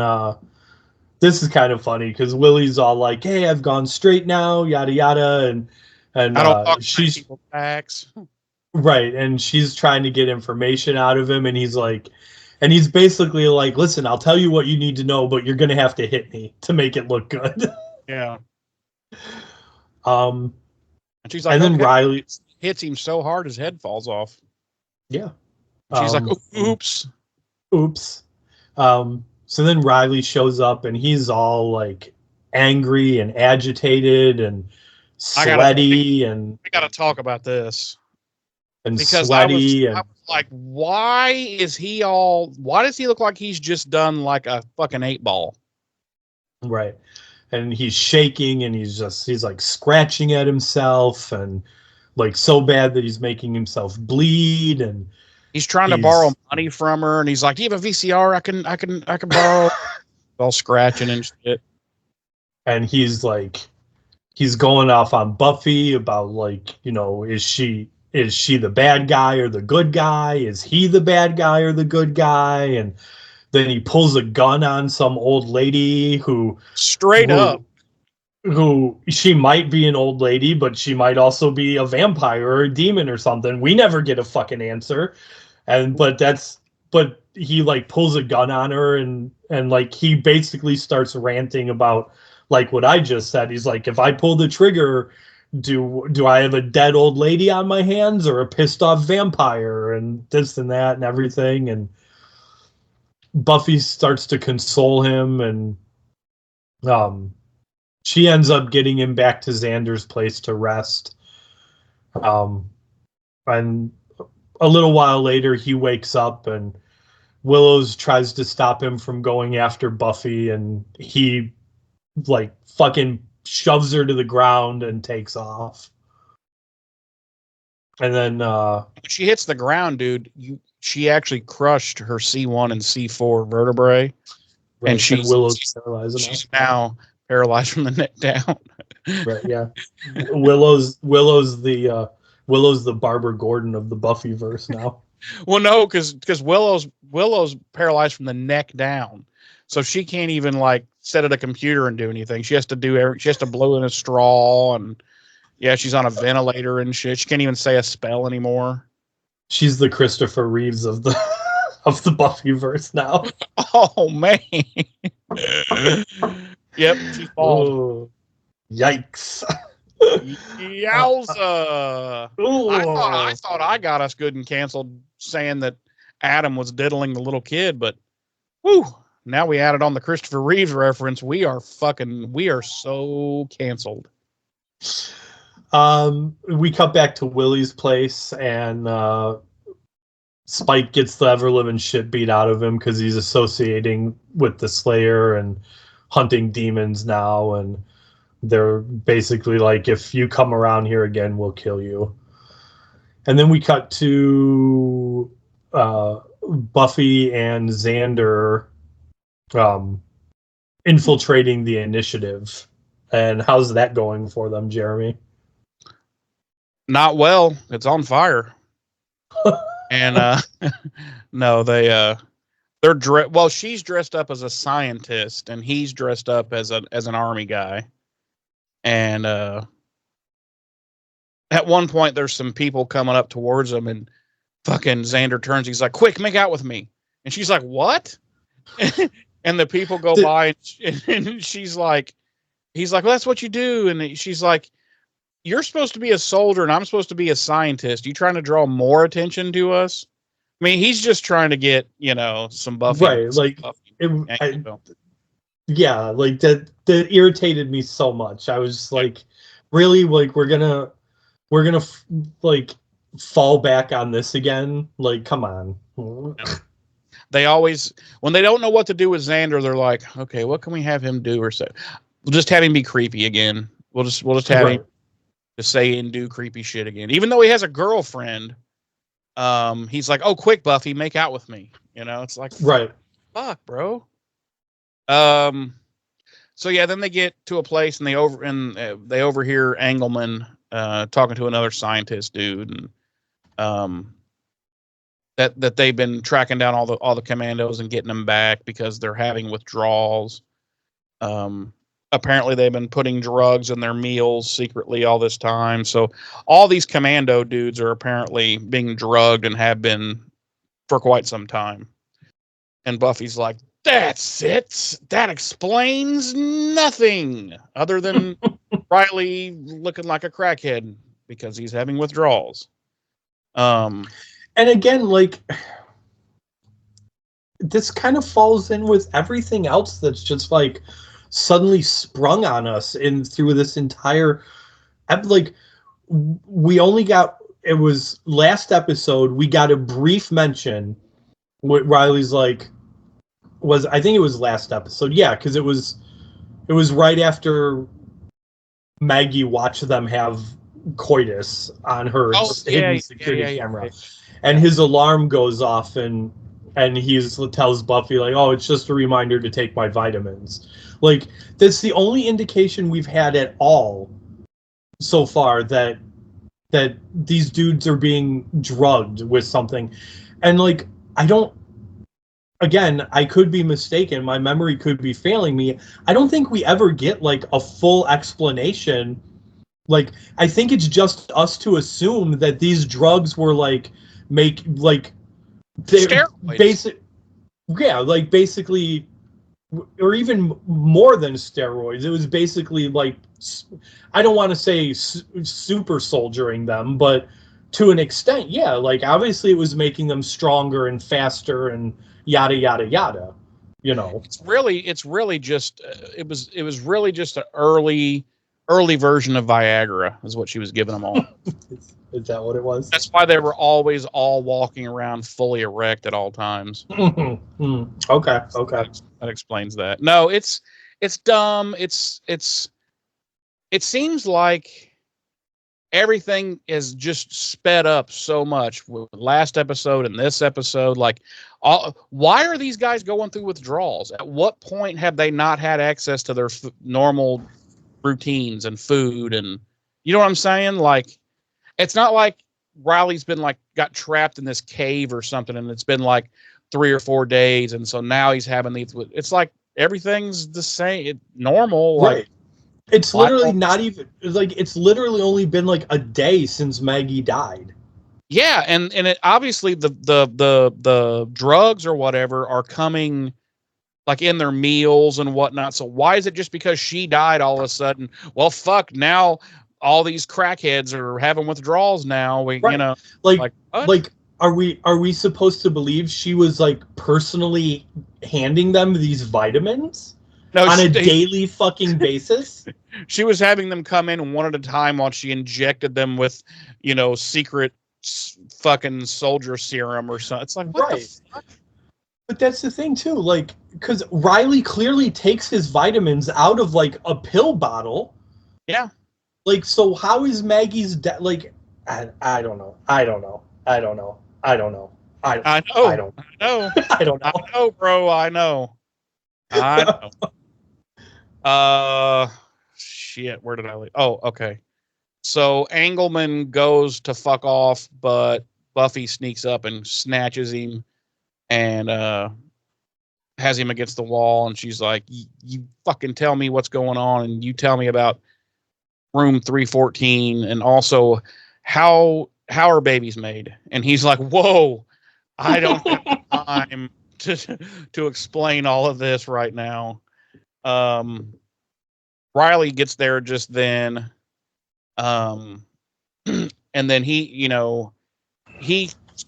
this is kind of funny because Willie's all like, "Hey, I've gone straight now, yada yada," and I don't talk she's people facts. Right, and she's trying to get information out of him, and he's basically like, "Listen, I'll tell you what you need to know, but you're gonna have to hit me to make it look good." Yeah. And she's like, and then okay. Riley hits him so hard his head falls off. Yeah. She's like, oops. Oops. So then Riley shows up and he's all like angry and agitated and sweaty we gotta talk about this. And because sweaty. I was like, why does he look like he's just done like a fucking 8-ball? Right. And he's shaking and he's like scratching at himself and like so bad that he's making himself bleed, and he's trying to borrow money from her, and he's like, "Do you have a VCR? I can borrow." All scratching and shit. And he's going off on Buffy about like, is she the bad guy or the good guy? Is he the bad guy or the good guy? And then he pulls a gun on some old lady who she might be an old lady, but she might also be a vampire or a demon or something. We never get a fucking answer. But he like pulls a gun on her and like he basically starts ranting about like what I just said. He's like, if I pull the trigger, do I have a dead old lady on my hands or a pissed off vampire and this and that and everything? And Buffy starts to console him, and she ends up getting him back to Xander's place to rest. And a little while later, he wakes up and Willows tries to stop him from going after Buffy, and he like fucking shoves her to the ground and takes off. And then she hits the ground, dude. She actually crushed her C1 and C4 vertebrae, right, and she's now paralyzed from the neck down. Right, yeah. Willow's the Barbara Gordon of the Buffyverse now. Well, no, because Willow's paralyzed from the neck down, so she can't even like sit at a computer and do anything. She has to blow in a straw, and yeah, she's on a ventilator and shit. She can't even say a spell anymore. She's the Christopher Reeves of the Buffyverse now. Oh man. Yep, she falls. Oh, yikes. Yowza. I thought I got us good and canceled saying that Adam was diddling the little kid, but whew, now we added on the Christopher Reeves reference. We are so canceled. We cut back to Willie's place, and Spike gets the ever-living shit beat out of him because he's associating with the Slayer and hunting demons now, and they're basically like, if you come around here again, we'll kill you. And then we cut to Buffy and Xander infiltrating the Initiative. And how's that going for them, Jeremy? Not well. It's on fire. And no, they're she's dressed up as a scientist and he's dressed up as an army guy. And at one point there's some people coming up towards them, and fucking Xander turns, he's like, "Quick, make out with me." And she's like, "What?" And the people go by, and he's like, "Well, that's what you do." And she's like, "You're supposed to be a soldier and I'm supposed to be a scientist. You trying to draw more attention to us?" I mean, he's just trying to get, some Buffy. Right, like, yeah, like that irritated me so much. I was like, really? Like, we're gonna like fall back on this again? Like, come on. They always, when they don't know what to do with Xander, they're like, okay, what can we have him do or say? We'll just have him be creepy again. We'll just have him to say and do creepy shit again. Even though he has a girlfriend, he's like, "Oh, quick, Buffy, make out with me." It's like, right. Fuck, bro. So yeah, then they get to a place and they overhear Engelman talking to another scientist dude, and that they've been tracking down all the commandos and getting them back because they're having withdrawals. Apparently they've been putting drugs in their meals secretly all this time. So all these commando dudes are apparently being drugged and have been for quite some time. And Buffy's like, "That's it. That explains nothing other than Riley looking like a crackhead because he's having withdrawals." And again, like, this kind of falls in with everything else that's just like suddenly sprung on us in through this entire like we only got it was last episode we got a brief mention what Riley's like was I think it was last episode, yeah, because it was right after Maggie watched them have coitus on her hidden security camera. And his alarm goes off and he tells Buffy like, "Oh, it's just a reminder to take my vitamins." Like that's the only indication we've had at all so far that these dudes are being drugged with something. And like again, I could be mistaken, my memory could be failing me. I don't think we ever get like a full explanation. Like I think it's just us to assume that these drugs were like steroids. Basically, or even more than steroids. It was basically like, I don't want to say super soldiering them, but to an extent, yeah. Like obviously, it was making them stronger and faster and yada yada yada. You know, it's really just it was really just an early version of Viagra is what she was giving them all. Is that what it was? That's why they were always all walking around fully erect at all times. Okay. That explains that. No, it's dumb. It seems like everything is just sped up so much with last episode and this episode. Like, why are these guys going through withdrawals? At what point have they not had access to their normal routines and food? And you know what I'm saying? Like, it's not like Riley's been like got trapped in this cave or something, and it's been like 3 or 4 days, and so now he's having these. It's like everything's the same, normal, right? Like, it's literally not even like it's literally only been like a day since Maggie died. Yeah, and it obviously the drugs or whatever are coming like in their meals and whatnot. So why is it just because she died all of a sudden? Well, fuck, now all these crackheads are having withdrawals now. Right. You know, like are we supposed to believe she was like personally handing them these vitamins on a daily fucking basis? She was having them come in one at a time while she injected them with, you know, secret fucking soldier serum or something. It's like, what the fuck? But that's the thing too, like, because Riley clearly takes his vitamins out of like a pill bottle. Yeah. Like, so how is Maggie's like? I don't know. I don't know, bro. I know. Shit. Where did I leave? Oh, okay. So Engelman goes to fuck off, but Buffy sneaks up and snatches him and has him against the wall. And she's like, "You fucking tell me what's going on, and you tell me about room 314, and also how are babies made?" And he's like, "Whoa, I don't have time to explain all of this right now." Riley gets there just then, and then he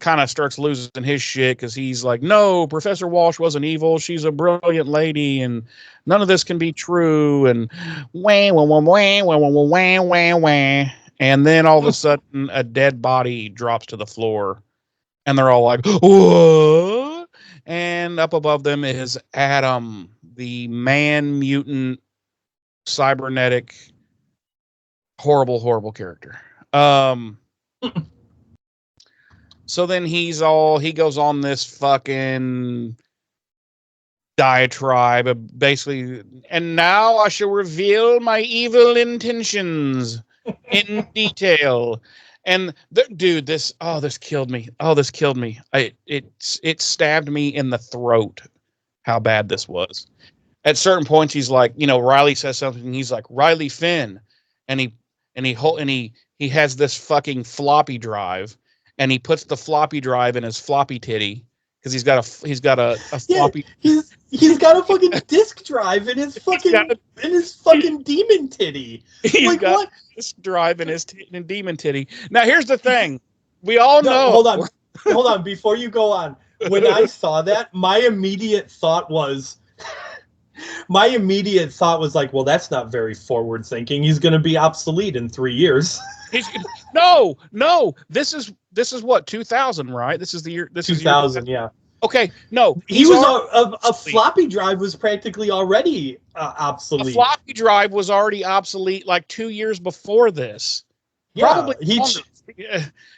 kind of starts losing his shit because he's like, "No, Professor Walsh wasn't evil. She's a brilliant lady, and none of this can be true." And wah, wah, wah, wah, wah, wah, wah, wah, wah. And then all of a sudden, a dead body drops to the floor, and they're all like, "What?" And up above them is Adam, the man mutant, cybernetic, horrible character. So then he goes on this fucking diatribe, basically, "And now I shall reveal my evil intentions in detail." And dude, this killed me. This killed me. It stabbed me in the throat how bad this was. At certain points, he's like, Riley says something, and he's like, "Riley Finn," and he has this fucking floppy drive. And he puts the floppy drive in his floppy titty because he's got a floppy. He's got a fucking disk drive in his fucking demon titty. He's got what? This drive in his demon titty. Now here's the thing: we all know. Hold on. Before you go on, when I saw that, my immediate thought was like, well, that's not very forward thinking. He's going to be obsolete in 3 years. No. This is what, 2000, right? This is the year. This 2000, is yeah. Okay, no. He was a floppy drive was practically already obsolete. A floppy drive was already obsolete like 2 years before this. Yeah, Probably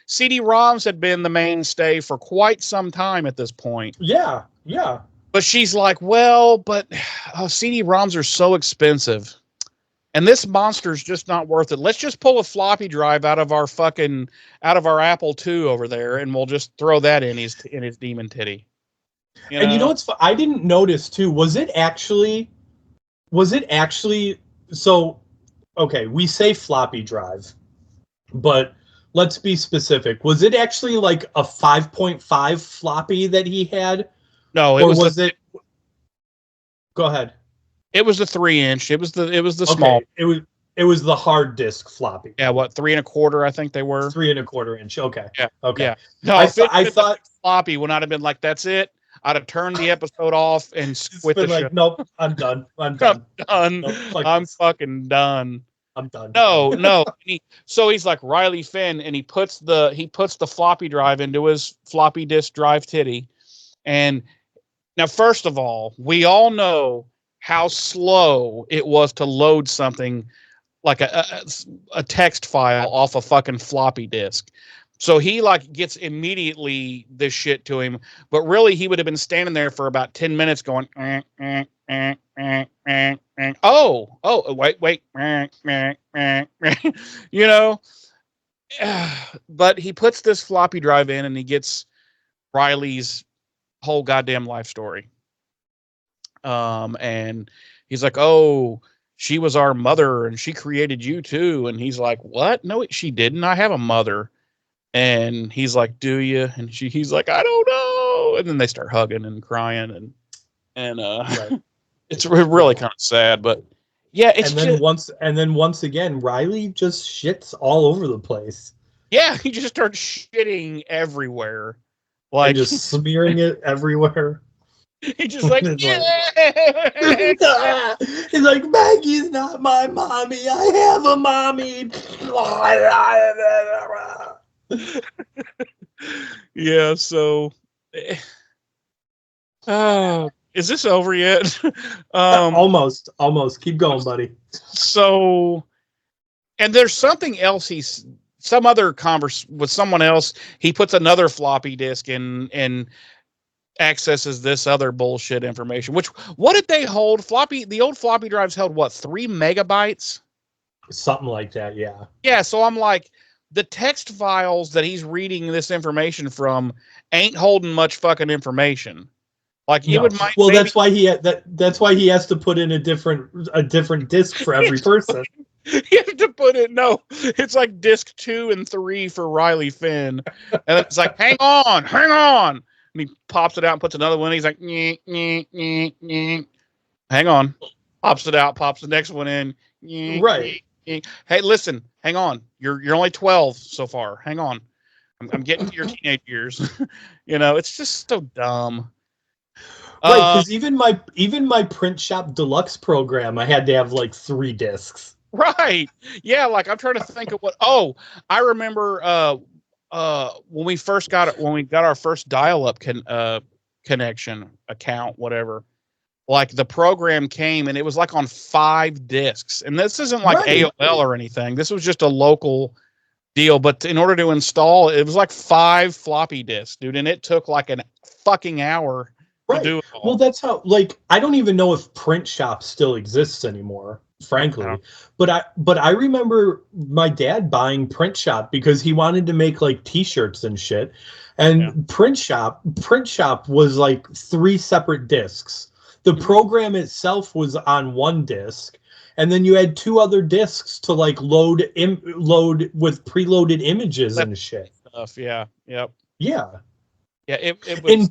CD-ROMs had been the mainstay for quite some time at this point. Yeah. But she's like, well, but CD-ROMs are so expensive. And this monster's just not worth it. Let's just pull a floppy drive out of our Apple II over there, and we'll just throw that in his demon titty. And you know what's I didn't notice too. Was it actually so? Okay, we say floppy drive, but let's be specific. Was it actually like a 5.5 floppy that he had? No, Go ahead. It was the 3-inch. It was the small. It was the hard disk floppy. Yeah, what, 3 1/4? I think they were 3 1/4 inch. Okay. Yeah. Okay. Yeah. No, I thought floppy would not have been like, that's it. I'd have turned the episode off and quit the show. Nope, I'm done. I'm done. Nope, I'm fucking done. I'm done. No. So he's like Riley Finn, and he puts the floppy drive into his floppy disk drive titty. And now, first of all, we all know how slow it was to load something like a text file off a fucking floppy disk. So he like gets immediately this shit to him, but really he would have been standing there for about 10 minutes going, oh, wait, you know. But he puts this floppy drive in, and he gets Riley's whole goddamn life story. And he's like, oh, she was our mother, and she created you too. And he's like, what? No, she didn't. I have a mother. And he's like, do you? And he's like, I don't know. And then they start hugging and crying, and right. It's really kind of sad, but yeah, it's and then once again, Riley just shits all over the place. Yeah, he just starts shitting everywhere, like and just smearing it everywhere. He just like, he's like, Maggie's not my mommy. I have a mommy. Yeah, so is this over yet? Almost. Keep going, buddy. So, and there's something else. Some other converse with someone else. He puts another floppy disk in and accesses this other bullshit information. What did they hold? The old floppy drives held what, 3 megabytes? Something like that, yeah. Yeah, so I'm like, the text files that he's reading this information from ain't holding much fucking information. Like you would might. Well, that's why that's why he has to put in a different disc for every person. You have to put it. No, it's like disc 2 and 3 for Riley Finn, and it's like, hang on, and he pops it out and puts another one. He's like, hang on, pops it out, pops the next one in. Right. Hey, listen, hang on. You're only 12 so far. Hang on, I'm getting to your teenage years. It's just so dumb. Right, because even my Print Shop Deluxe program, I had to have like 3 discs. Right. Yeah, like I'm trying to think of what. Oh, I remember when we got our first dial-up connection account, whatever. Like the program came and it was like on 5 discs, and this isn't like AOL or anything. This was just a local deal, but in order to install it was like 5 floppy disks, dude, and it took like a fucking hour to do it all. Well, that's how, like, I don't even know if Print Shop still exists anymore, frankly. But I remember my dad buying Print Shop because he wanted to make like t-shirts and shit. And Print Shop was like 3 separate discs. The program itself was on 1 disc, and then you had 2 other discs to like load with preloaded images and shit. Stuff, yeah, yep, yeah. It was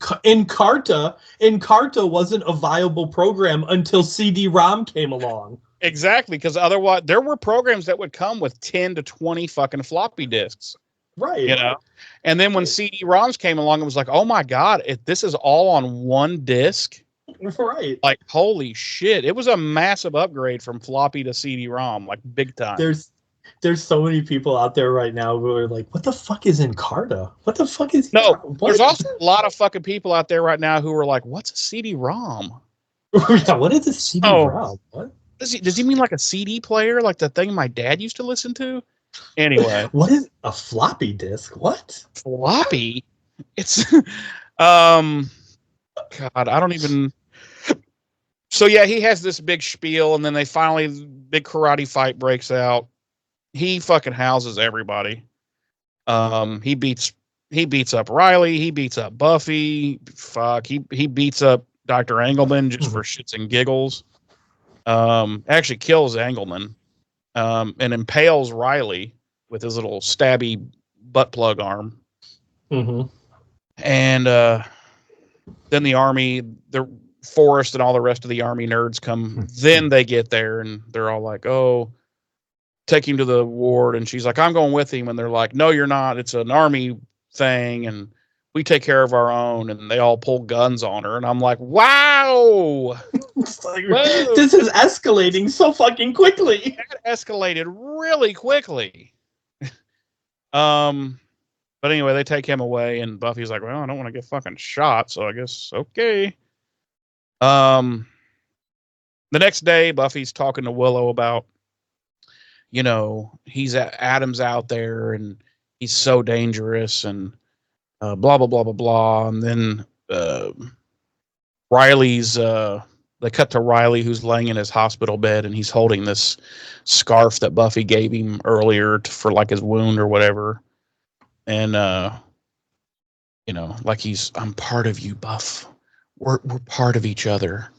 Encarta wasn't a viable program until CD-ROM came along. Exactly, because otherwise there were programs that would come with 10 to 20 fucking floppy disks. Right. You know? And then when CD-ROMs came along, it was like, oh my God, this is all on one disc. Right. Like, holy shit. It was a massive upgrade from floppy to CD-ROM, like big time. There's so many people out there right now who are like, what the fuck is Encarta? What the fuck is There's also a lot of fucking people out there right now who are like, what's a CD-ROM? Yeah, what is a CD-ROM? What? Does he mean like a CD player, like the thing my dad used to listen to? Anyway. What is a floppy disk? What? Floppy? It's God, I don't even. So yeah, he has this big spiel, and then big karate fight breaks out. He fucking houses everybody. He beats up Riley. He beats up Buffy. Fuck, he beats up Dr. Engelman just for shits and giggles. Actually kills Engelman, and impales Riley with his little stabby butt plug arm. Mm-hmm. And then the army, the Forrest and all the rest of the army nerds come. Then they get there, and they're all like, oh, take him to the ward. And she's like, I'm going with him. And they're like, no, you're not. It's an army thing, and we take care of our own. And they all pull guns on her. And I'm like, wow. It's like, this is escalating so fucking quickly. That escalated really quickly. But anyway, they take him away, and Buffy's like, well, I don't want to get fucking shot, so I guess okay. The next day, Buffy's talking to Willow about, Adam's out there, and he's so dangerous, and blah, blah, blah, blah, blah. And then they cut to Riley, who's laying in his hospital bed, and he's holding this scarf that Buffy gave him earlier for like his wound or whatever. And, like I'm part of you, Buff. We're part of each other.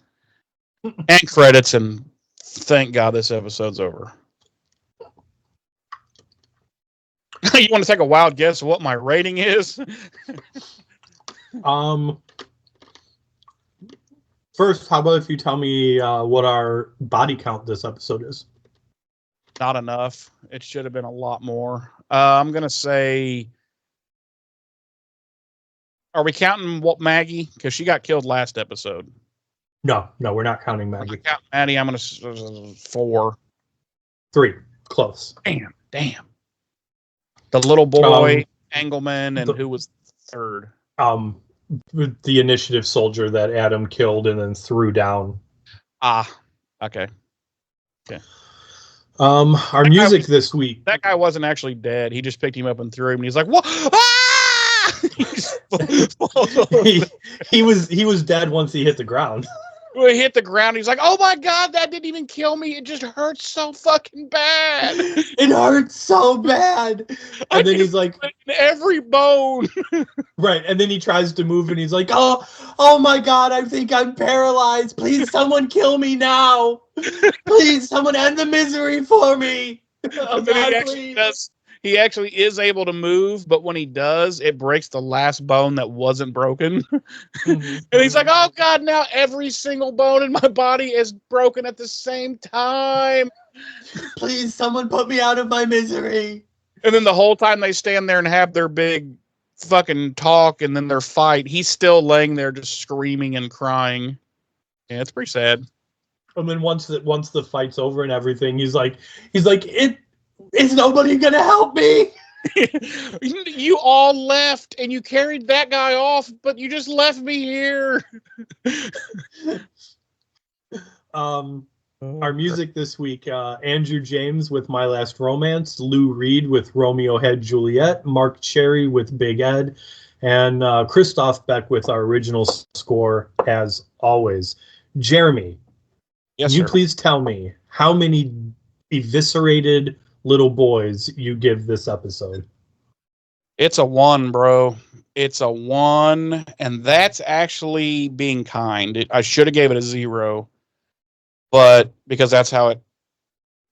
And credits, and thank God this episode's over. You want to take a wild guess of what my rating is? First, how about if you tell me what our body count this episode is? Not enough. It should have been a lot more. I'm going to say... Are we counting Maggie? Because she got killed last episode. No, we're not counting Maggie. If I count Maddie, I'm going to 4. 3. Close. Damn. The little boy, Engelman, and who was third? The initiative soldier that Adam killed and then threw down. Okay. Our music this week. That guy wasn't actually dead. He just picked him up and threw him, and he's like, "What?" he was dead once he hit the ground. When he hit the ground, he's like, "Oh my God, that didn't even kill me. It just hurts so fucking bad. It hurts so bad." And then he's like, every bone. Right. And then he tries to move, and he's like, "Oh my God, I think I'm paralyzed. Please, someone kill me now. Please, someone end the misery for me." Oh, God, he actually is able to move, but when he does, it breaks the last bone that wasn't broken. And he's like, "Oh God, now every single bone in my body is broken at the same time. Please, someone put me out of my misery." And then the whole time they stand there and have their big fucking talk and then their fight, he's still laying there just screaming and crying. Yeah, it's pretty sad. And then once the fight's over and everything, he's like, is nobody gonna help me? You all left and you carried that guy off, but you just left me here. Our music this week, Andrew James with My Last Romance, Lou Reed with Romeo Had Juliet, Mark Cherry with Big Ed, and Christoph Beck with our original score, as always. Jeremy, yes, you sir. Please tell me how many eviscerated little boys you give this episode? It's a 1, bro. It's a 1, and that's actually being kind. I should have gave it a 0, but because that's how it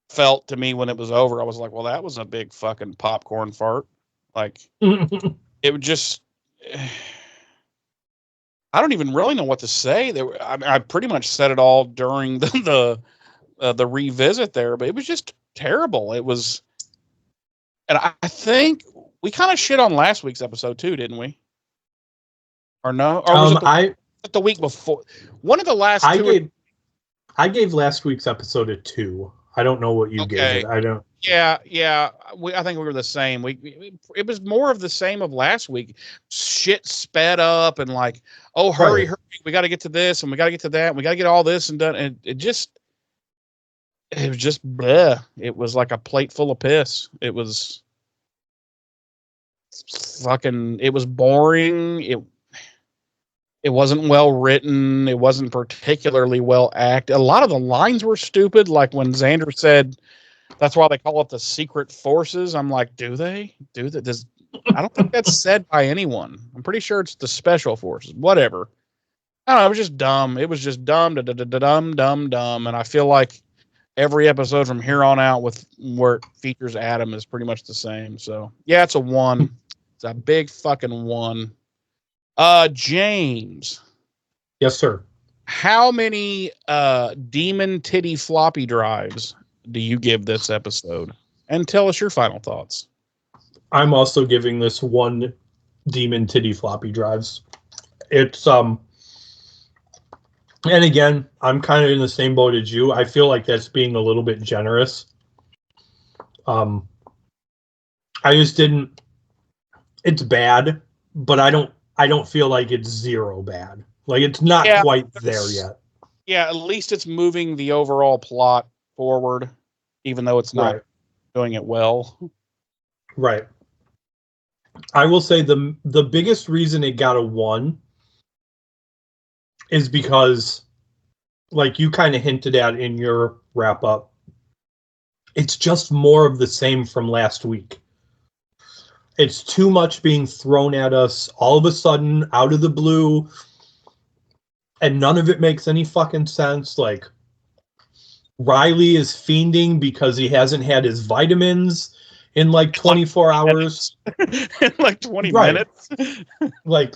felt to me when it was over, I was like, well, that was a big fucking popcorn fart. Like, it would just... I don't even really know what to say. I pretty much said it all during the revisit there, but it was just terrible. It was, and I think We kind of shit on last week's episode too, didn't we? Or no? Or was it the week before? One of the last two. I gave last week's episode a 2. I don't know what you gave it. I don't. Yeah. I think we were the same. It was more of the same of last week. Shit sped up and like, oh, hurry! We got to get to this and we got to get to that. And we got to get all this and done. And it was just bleh. It was like a plate full of piss. It was fucking. It was boring. It wasn't well written. It wasn't particularly well acted. A lot of the lines were stupid. Like when Xander said, "That's why they call it the secret forces." I'm like, do they? I don't think that's said by anyone. I'm pretty sure it's the special forces. Whatever. I don't know. It was just dumb. It was just dumb, dumb. And I feel like every episode from here on out with where it features Adam is pretty much the same. So yeah, it's a 1. It's a big fucking 1. James. Yes, sir. How many demon titty floppy drives do you give this episode? And tell us your final thoughts. I'm also giving this 1 demon titty floppy drives. It's and again, I'm kind of in the same boat as you. I feel like that's being a little bit generous. I just didn't. It's bad, but I don't feel like it's 0 bad. Like it's not quite there yet. Yeah, at least it's moving the overall plot forward, even though it's not doing it well. Right. I will say the biggest reason it got a 1 is because, like you kind of hinted at in your wrap up, it's just more of the same from last week. It's too much being thrown at us all of a sudden out of the blue, and none of it makes any fucking sense. Like, Riley is fiending because he hasn't had his vitamins in like 24 hours. In like 20 minutes. Like,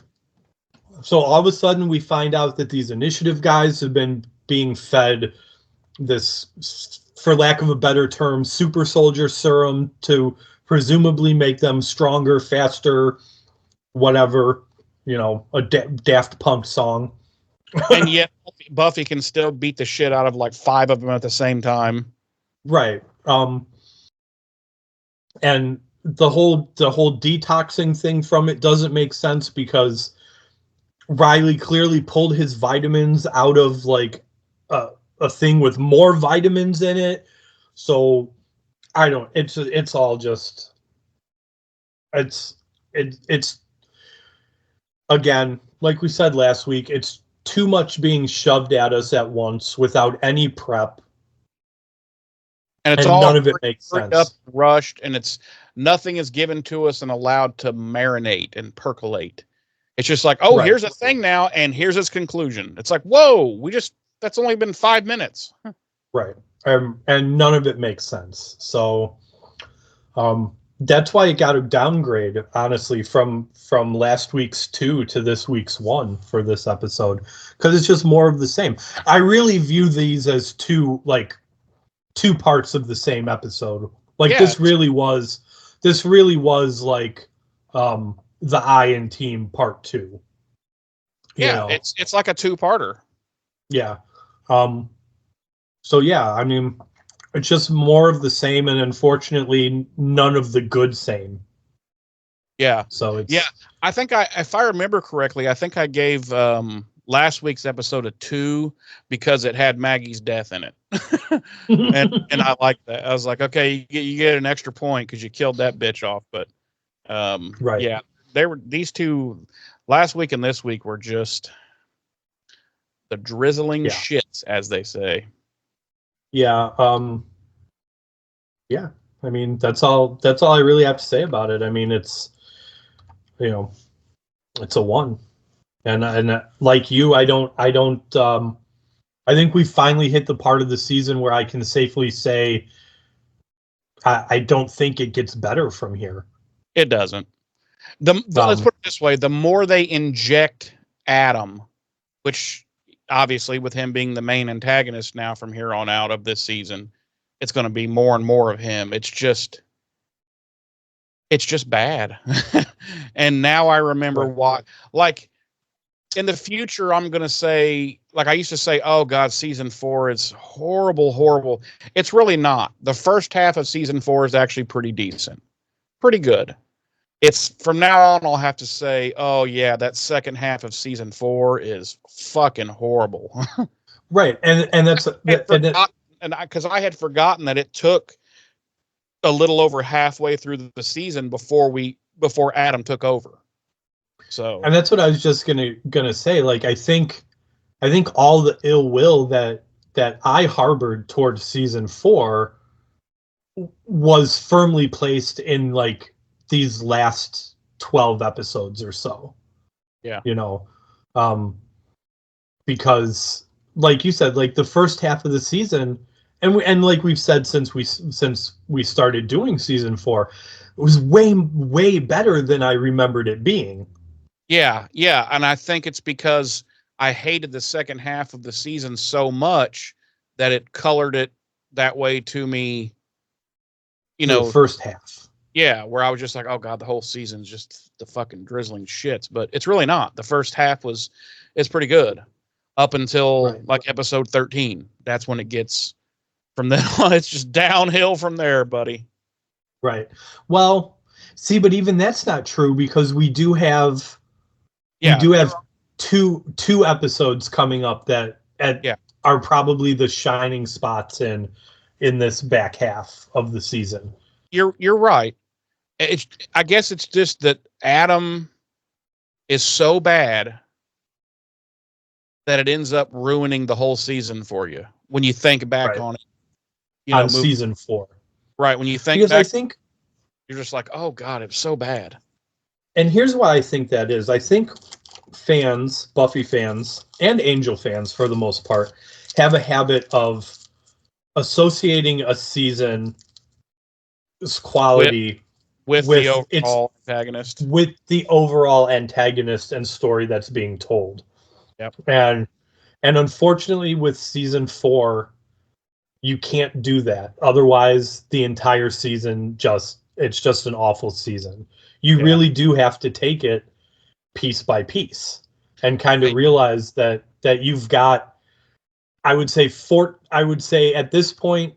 so all of a sudden we find out that these initiative guys have been being fed this, for lack of a better term, super soldier serum to presumably make them stronger, faster, whatever, a Daft Punk song. And yet Buffy can still beat the shit out of like 5 of them at the same time. Right. And the whole detoxing thing from it doesn't make sense because Riley clearly pulled his vitamins out of like a thing with more vitamins in it. So it's all just, it's again, like we said last week, it's too much being shoved at us at once without any prep. And it's all none of it makes sense. Up, rushed, and nothing is given to us and allowed to marinate and percolate. It's just like, here's a thing now, and here's its conclusion. It's like, whoa, that's only been 5 minutes. Right. And none of it makes sense. So that's why it got a downgrade, honestly, from last week's 2 to this week's 1 for this episode, because it's just more of the same. I really view these as two parts of the same episode. Like, this really was like the Iron Team Part 2. Yeah, it's like a 2-parter. Yeah. So yeah, I mean, it's just more of the same, and unfortunately, none of the good same. Yeah. So I think if I remember correctly, I think I gave last week's episode a 2 because it had Maggie's death in it, and I like that. I was like, okay, you get an extra point because you killed that bitch off. But yeah, these 2 last week and this week were just the drizzling shits, as they say. Yeah. Yeah. I mean, that's all I really have to say about it. I mean, it's a 1. And like you, I think we finally hit the part of the season where I can safely say I don't think it gets better from here. It doesn't. Let's put it this way: the more they inject Adam, which obviously with him being the main antagonist now from here on out of this season, it's going to be more and more of him. It's it's just bad. And now I remember why. Like in the future, I'm going to say, like I used to say, oh God, season 4 is horrible, horrible. It's really not. The first half of season 4 is actually pretty decent, pretty good. It's from now on, I'll have to say, oh yeah, that second half of season 4 is fucking horrible. Right. And that's, because I had forgotten that it took a little over halfway through the season before Adam took over. So, and that's what I was just gonna say. Like, I think all the ill will that I harbored towards season 4 was firmly placed in like these last 12 episodes or so. Yeah. You know, because like you said, like the first half of the season, and like we've said since we started doing season 4, it was way better than I remembered it being. Yeah, and I think it's because I hated the second half of the season so much that it colored it that way to me. You know, the first half. Yeah, where I was just like, oh God, the whole season's just the fucking drizzling shits. But it's really not. The first half is pretty good up until like episode 13. That's when it gets, from then on, it's just downhill from there, buddy. Right. Well, see, but even that's not true, because we do have two episodes coming up that are probably the shining spots in this back half of the season. You're right. I guess it's just that Adam is so bad that it ends up ruining the whole season for you when you think back on it. You know, season 4. Right. When you think because back, I think you're just like, oh God, it was so bad. And here's why I think that is. I think fans, Buffy fans, and Angel fans, for the most part, have a habit of associating a season's quality with the overall antagonist. With the overall antagonist and story that's being told. Yep. And unfortunately, with season 4, you can't do that. Otherwise, the entire season it's just an awful season. You really do have to take it piece by piece and kind of realize that you've got, I would say at this point,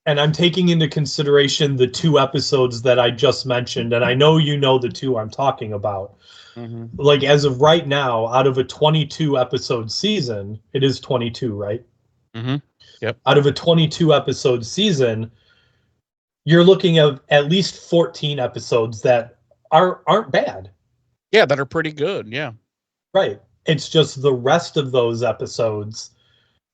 and I'm taking into consideration the 2 episodes that I just mentioned, and I know you know the 2 I'm talking about. Mm-hmm. Like, as of right now, out of a 22 episode season, it is 22, right? Mm-hmm. Yep. Out of a 22 episode season, you're looking at least 14 episodes that aren't bad. Yeah, that are pretty good. Yeah. Right. It's just the rest of those episodes,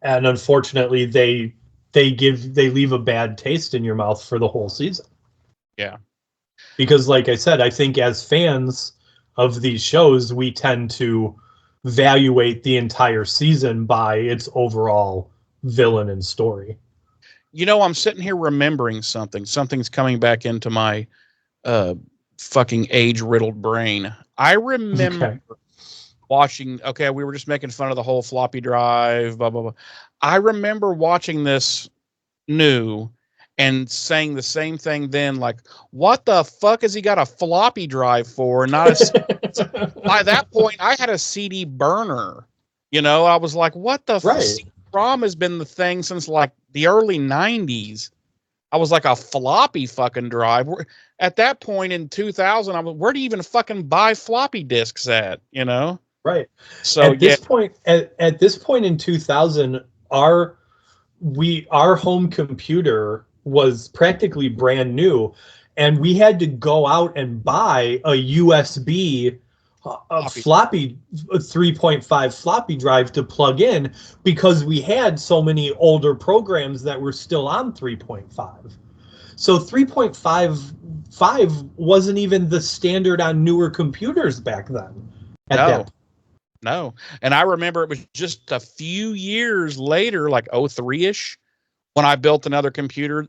and unfortunately they leave a bad taste in your mouth for the whole season. Yeah. Because like I said, I think as fans of these shows, we tend to evaluate the entire season by its overall villain and story. You know, I'm sitting here remembering something. Something's coming back into my fucking age-riddled brain. I remember watching, we were just making fun of the whole floppy drive, blah, blah, blah. I remember watching this new and saying the same thing then, like, what the fuck has he got a floppy drive for? Not a by that point, I had a CD burner. You know, I was like, what the CD-ROM has been the thing since like the early 90s. I was like, a floppy fucking drive. At that point in 2000, I was, where do you even fucking buy floppy disks at? You know? Right. So at this point in 2000, our home computer was practically brand new, and we had to go out and buy a USB floppy 3.5 floppy drive to plug in, because we had so many older programs that were still on 3.5. So 3.5 wasn't even the standard on newer computers back then. No. And I remember it was just a few years later, like 03-ish, when I built another computer.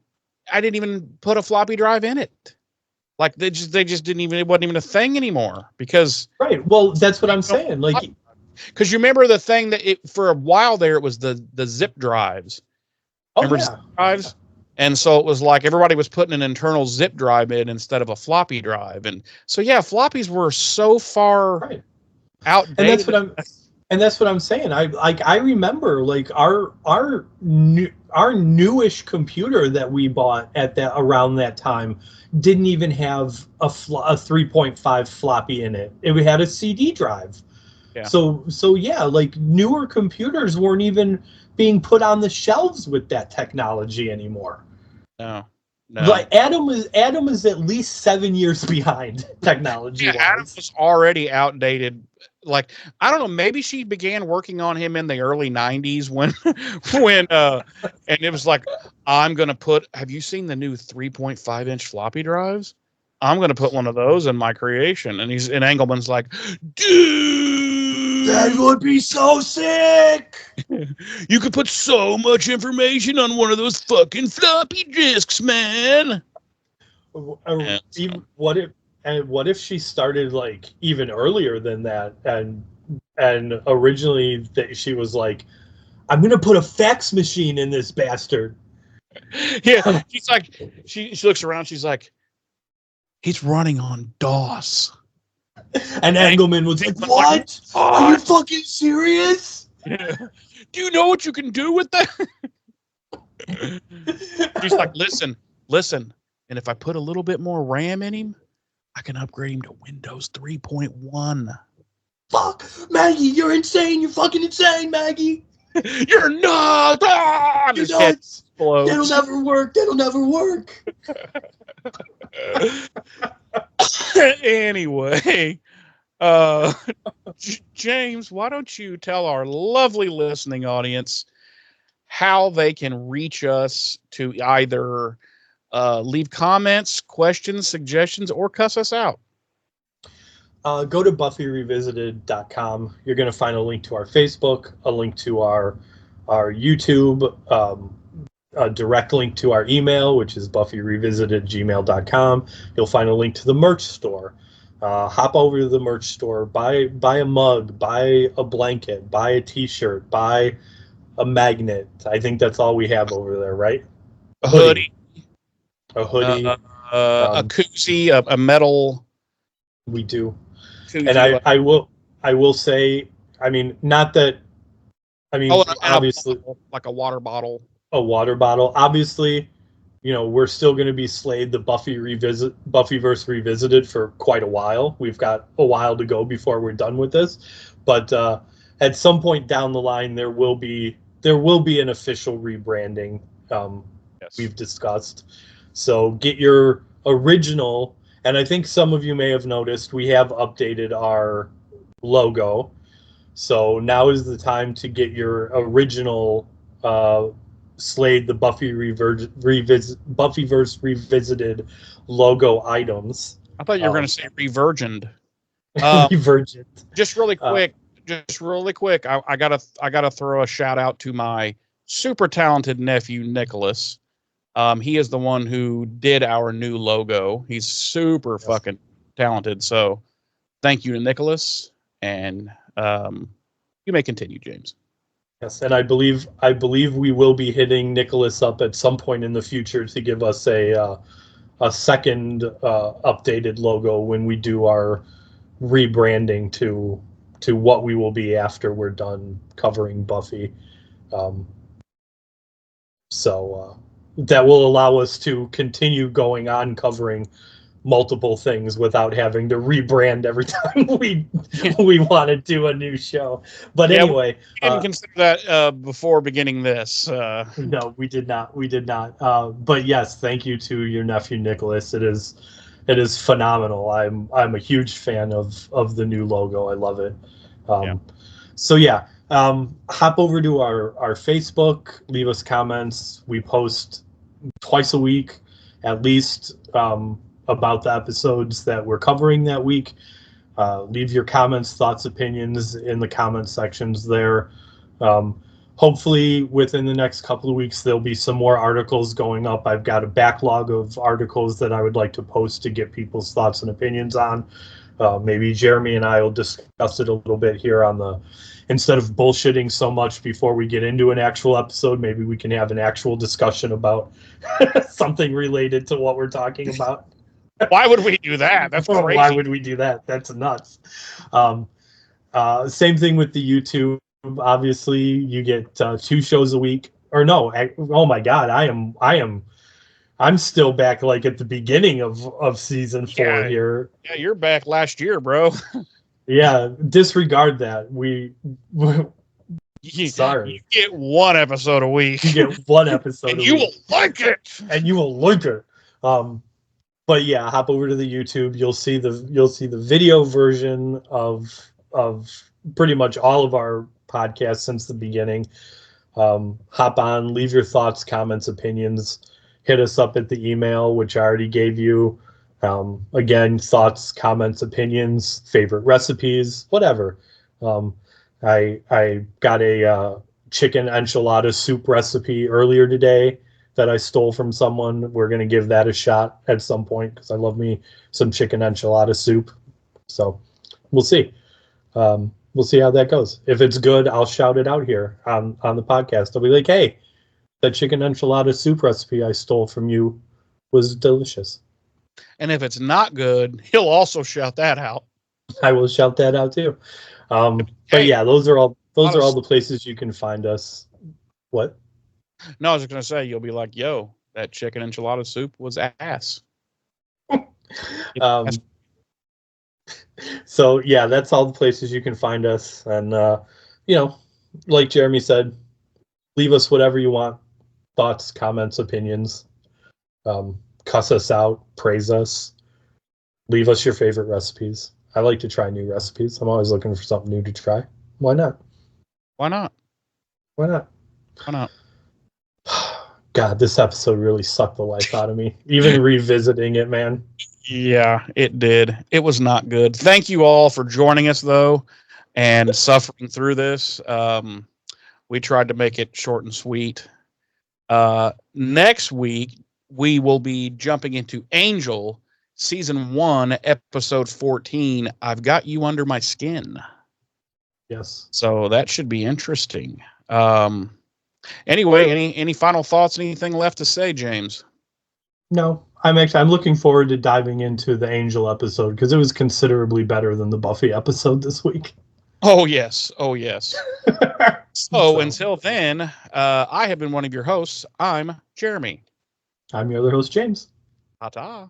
I didn't even put a floppy drive in it. Like they just didn't even, it wasn't even a thing anymore, because. Right. Well, that's what I'm saying. Like, because you remember the thing that for a while there, it was the zip drives. Oh, remember zip drives? And so it was like everybody was putting an internal zip drive in instead of a floppy drive. And so, yeah, floppies were so far outdated. And that's what I'm saying. I remember like our newish computer that we bought around that time didn't even have a 3.5 floppy in it. It had a CD drive. Yeah. So yeah, like newer computers weren't even being put on the shelves with that technology anymore. No. Like Adam is at least 7 years behind technology. Yeah, Adam was already outdated. Like, I don't know, maybe she began working on him in the early 90s when and it was like, I'm going to have you seen the new 3.5 inch floppy drives? I'm going to put one of those in my creation. And Engelman's like, dude, that would be so sick. You could put so much information on one of those fucking floppy disks, man. What if she started like even earlier than that, and originally she was like, I'm gonna put a fax machine in this bastard. Yeah, she's like, she looks around, she's like, he's running on DOS. And Engelman was like, what? Are you fucking serious? Yeah. Do you know what you can do with that? She's like, listen, and if I put a little bit more RAM in him, I can upgrade him to Windows 3.1. Fuck, Maggie, you're insane. You're fucking insane, Maggie. You're nuts. You're nuts. That'll never work. Anyway, James, why don't you tell our lovely listening audience how they can reach us to either leave comments, questions, suggestions, or cuss us out? Go to BuffyRevisited.com. You're going to find a link to our Facebook, a link to our YouTube, a direct link to our email, which is BuffyRevisited@gmail.com. You'll find a link to the merch store. Hop over to the merch store, buy a mug, buy a blanket, buy a T-shirt, buy a magnet. I think that's all we have over there, right? A hoodie. A hoodie. A koozie, a metal. We do. Koozie, and I will say, I mean, not that, I mean, obviously, like a water bottle. A water bottle. Obviously, you know, we're still going to be Slade the Buffyverse Revisited for quite a while. We've got a while to go before we're done with this. But at some point down the line, there will be an official rebranding. Yes. We've discussed. So get your original, and I think some of you may have noticed we have updated our logo. So now is the time to get your original Slade the Buffyverse Revisited logo items. I thought you were going to say revirgined. Revirgin. Just really quick. I gotta throw a shout out to my super talented nephew Nicholas. He is the one who did our new logo. He's super fucking talented. So thank you to Nicholas, and you may continue, James. Yes, and I believe we will be hitting Nicholas up at some point in the future to give us a second updated logo when we do our rebranding to what we will be after we're done covering Buffy. So that will allow us to continue going on covering multiple things without having to rebrand every time we want to do a new show. But anyway, we didn't consider that before beginning this. No, we did not. But yes, thank you to your nephew Nicholas. It is phenomenal. I'm a huge fan of the new logo. I love it. So yeah, hop over to our Facebook, leave us comments. We post twice a week at least about the episodes that we're covering that week. Leave your comments, thoughts, opinions in the comment sections there. Hopefully within the next couple of weeks there'll be some more articles going up. I've got a backlog of articles that I would like to post to get people's thoughts and opinions on. Maybe Jeremy and I will discuss it a little bit here on the instead of bullshitting so much before we get into an actual episode, maybe we can have an actual discussion about something related to what we're talking about. Why would we do that? That's crazy. Why would we do that? That's nuts. Same thing with the YouTube. Obviously, you get 2 shows a week. Or no, oh my God, I'm still back like at the beginning of season 4 here. Yeah, you're back last year, bro. Yeah, disregard that. Sorry. You get 1 episode a week. You get 1 episode and a you week. will like it. And you will like it. But yeah, hop over to the YouTube. You'll see the video version of pretty much all of our podcasts since the beginning. Hop on, leave your thoughts, comments, opinions. Hit us up at the email, which I already gave you. Again, thoughts, comments, opinions, favorite recipes, whatever. I got a chicken enchilada soup recipe earlier today that I stole from someone. We're going to give that a shot at some point because I love me some chicken enchilada soup. So we'll see. We'll see how that goes. If it's good, I'll shout it out here on the podcast. I'll be like, hey, that chicken enchilada soup recipe I stole from you was delicious. And if it's not good, he'll also shout that out. I will shout that out too. But yeah, those are all the places you can find us. What? No, I was just going to say, you'll be like, yo, that chicken enchilada soup was ass. So yeah, that's all the places you can find us. And, like Jeremy said, leave us whatever you want. Thoughts, comments, opinions. Cuss us out, praise us. Leave us your favorite recipes. I like to try new recipes. I'm always looking for something new to try. Why not? Why not? Why not? Why not? God, this episode really sucked the life out of me. Even revisiting it, man. Yeah, it did. It was not good. Thank you all for joining us, though, and suffering through this. We tried to make it short and sweet. Next week, we will be jumping into Angel, Season 1, Episode 14. I've Got You Under My Skin. Yes. So that should be interesting. Anyway, any final thoughts? Anything left to say, James? No, I'm looking forward to diving into the Angel episode because it was considerably better than the Buffy episode this week. Oh yes. So until then, I have been one of your hosts. I'm Jeremy. I'm your other host, James. Ta-ta.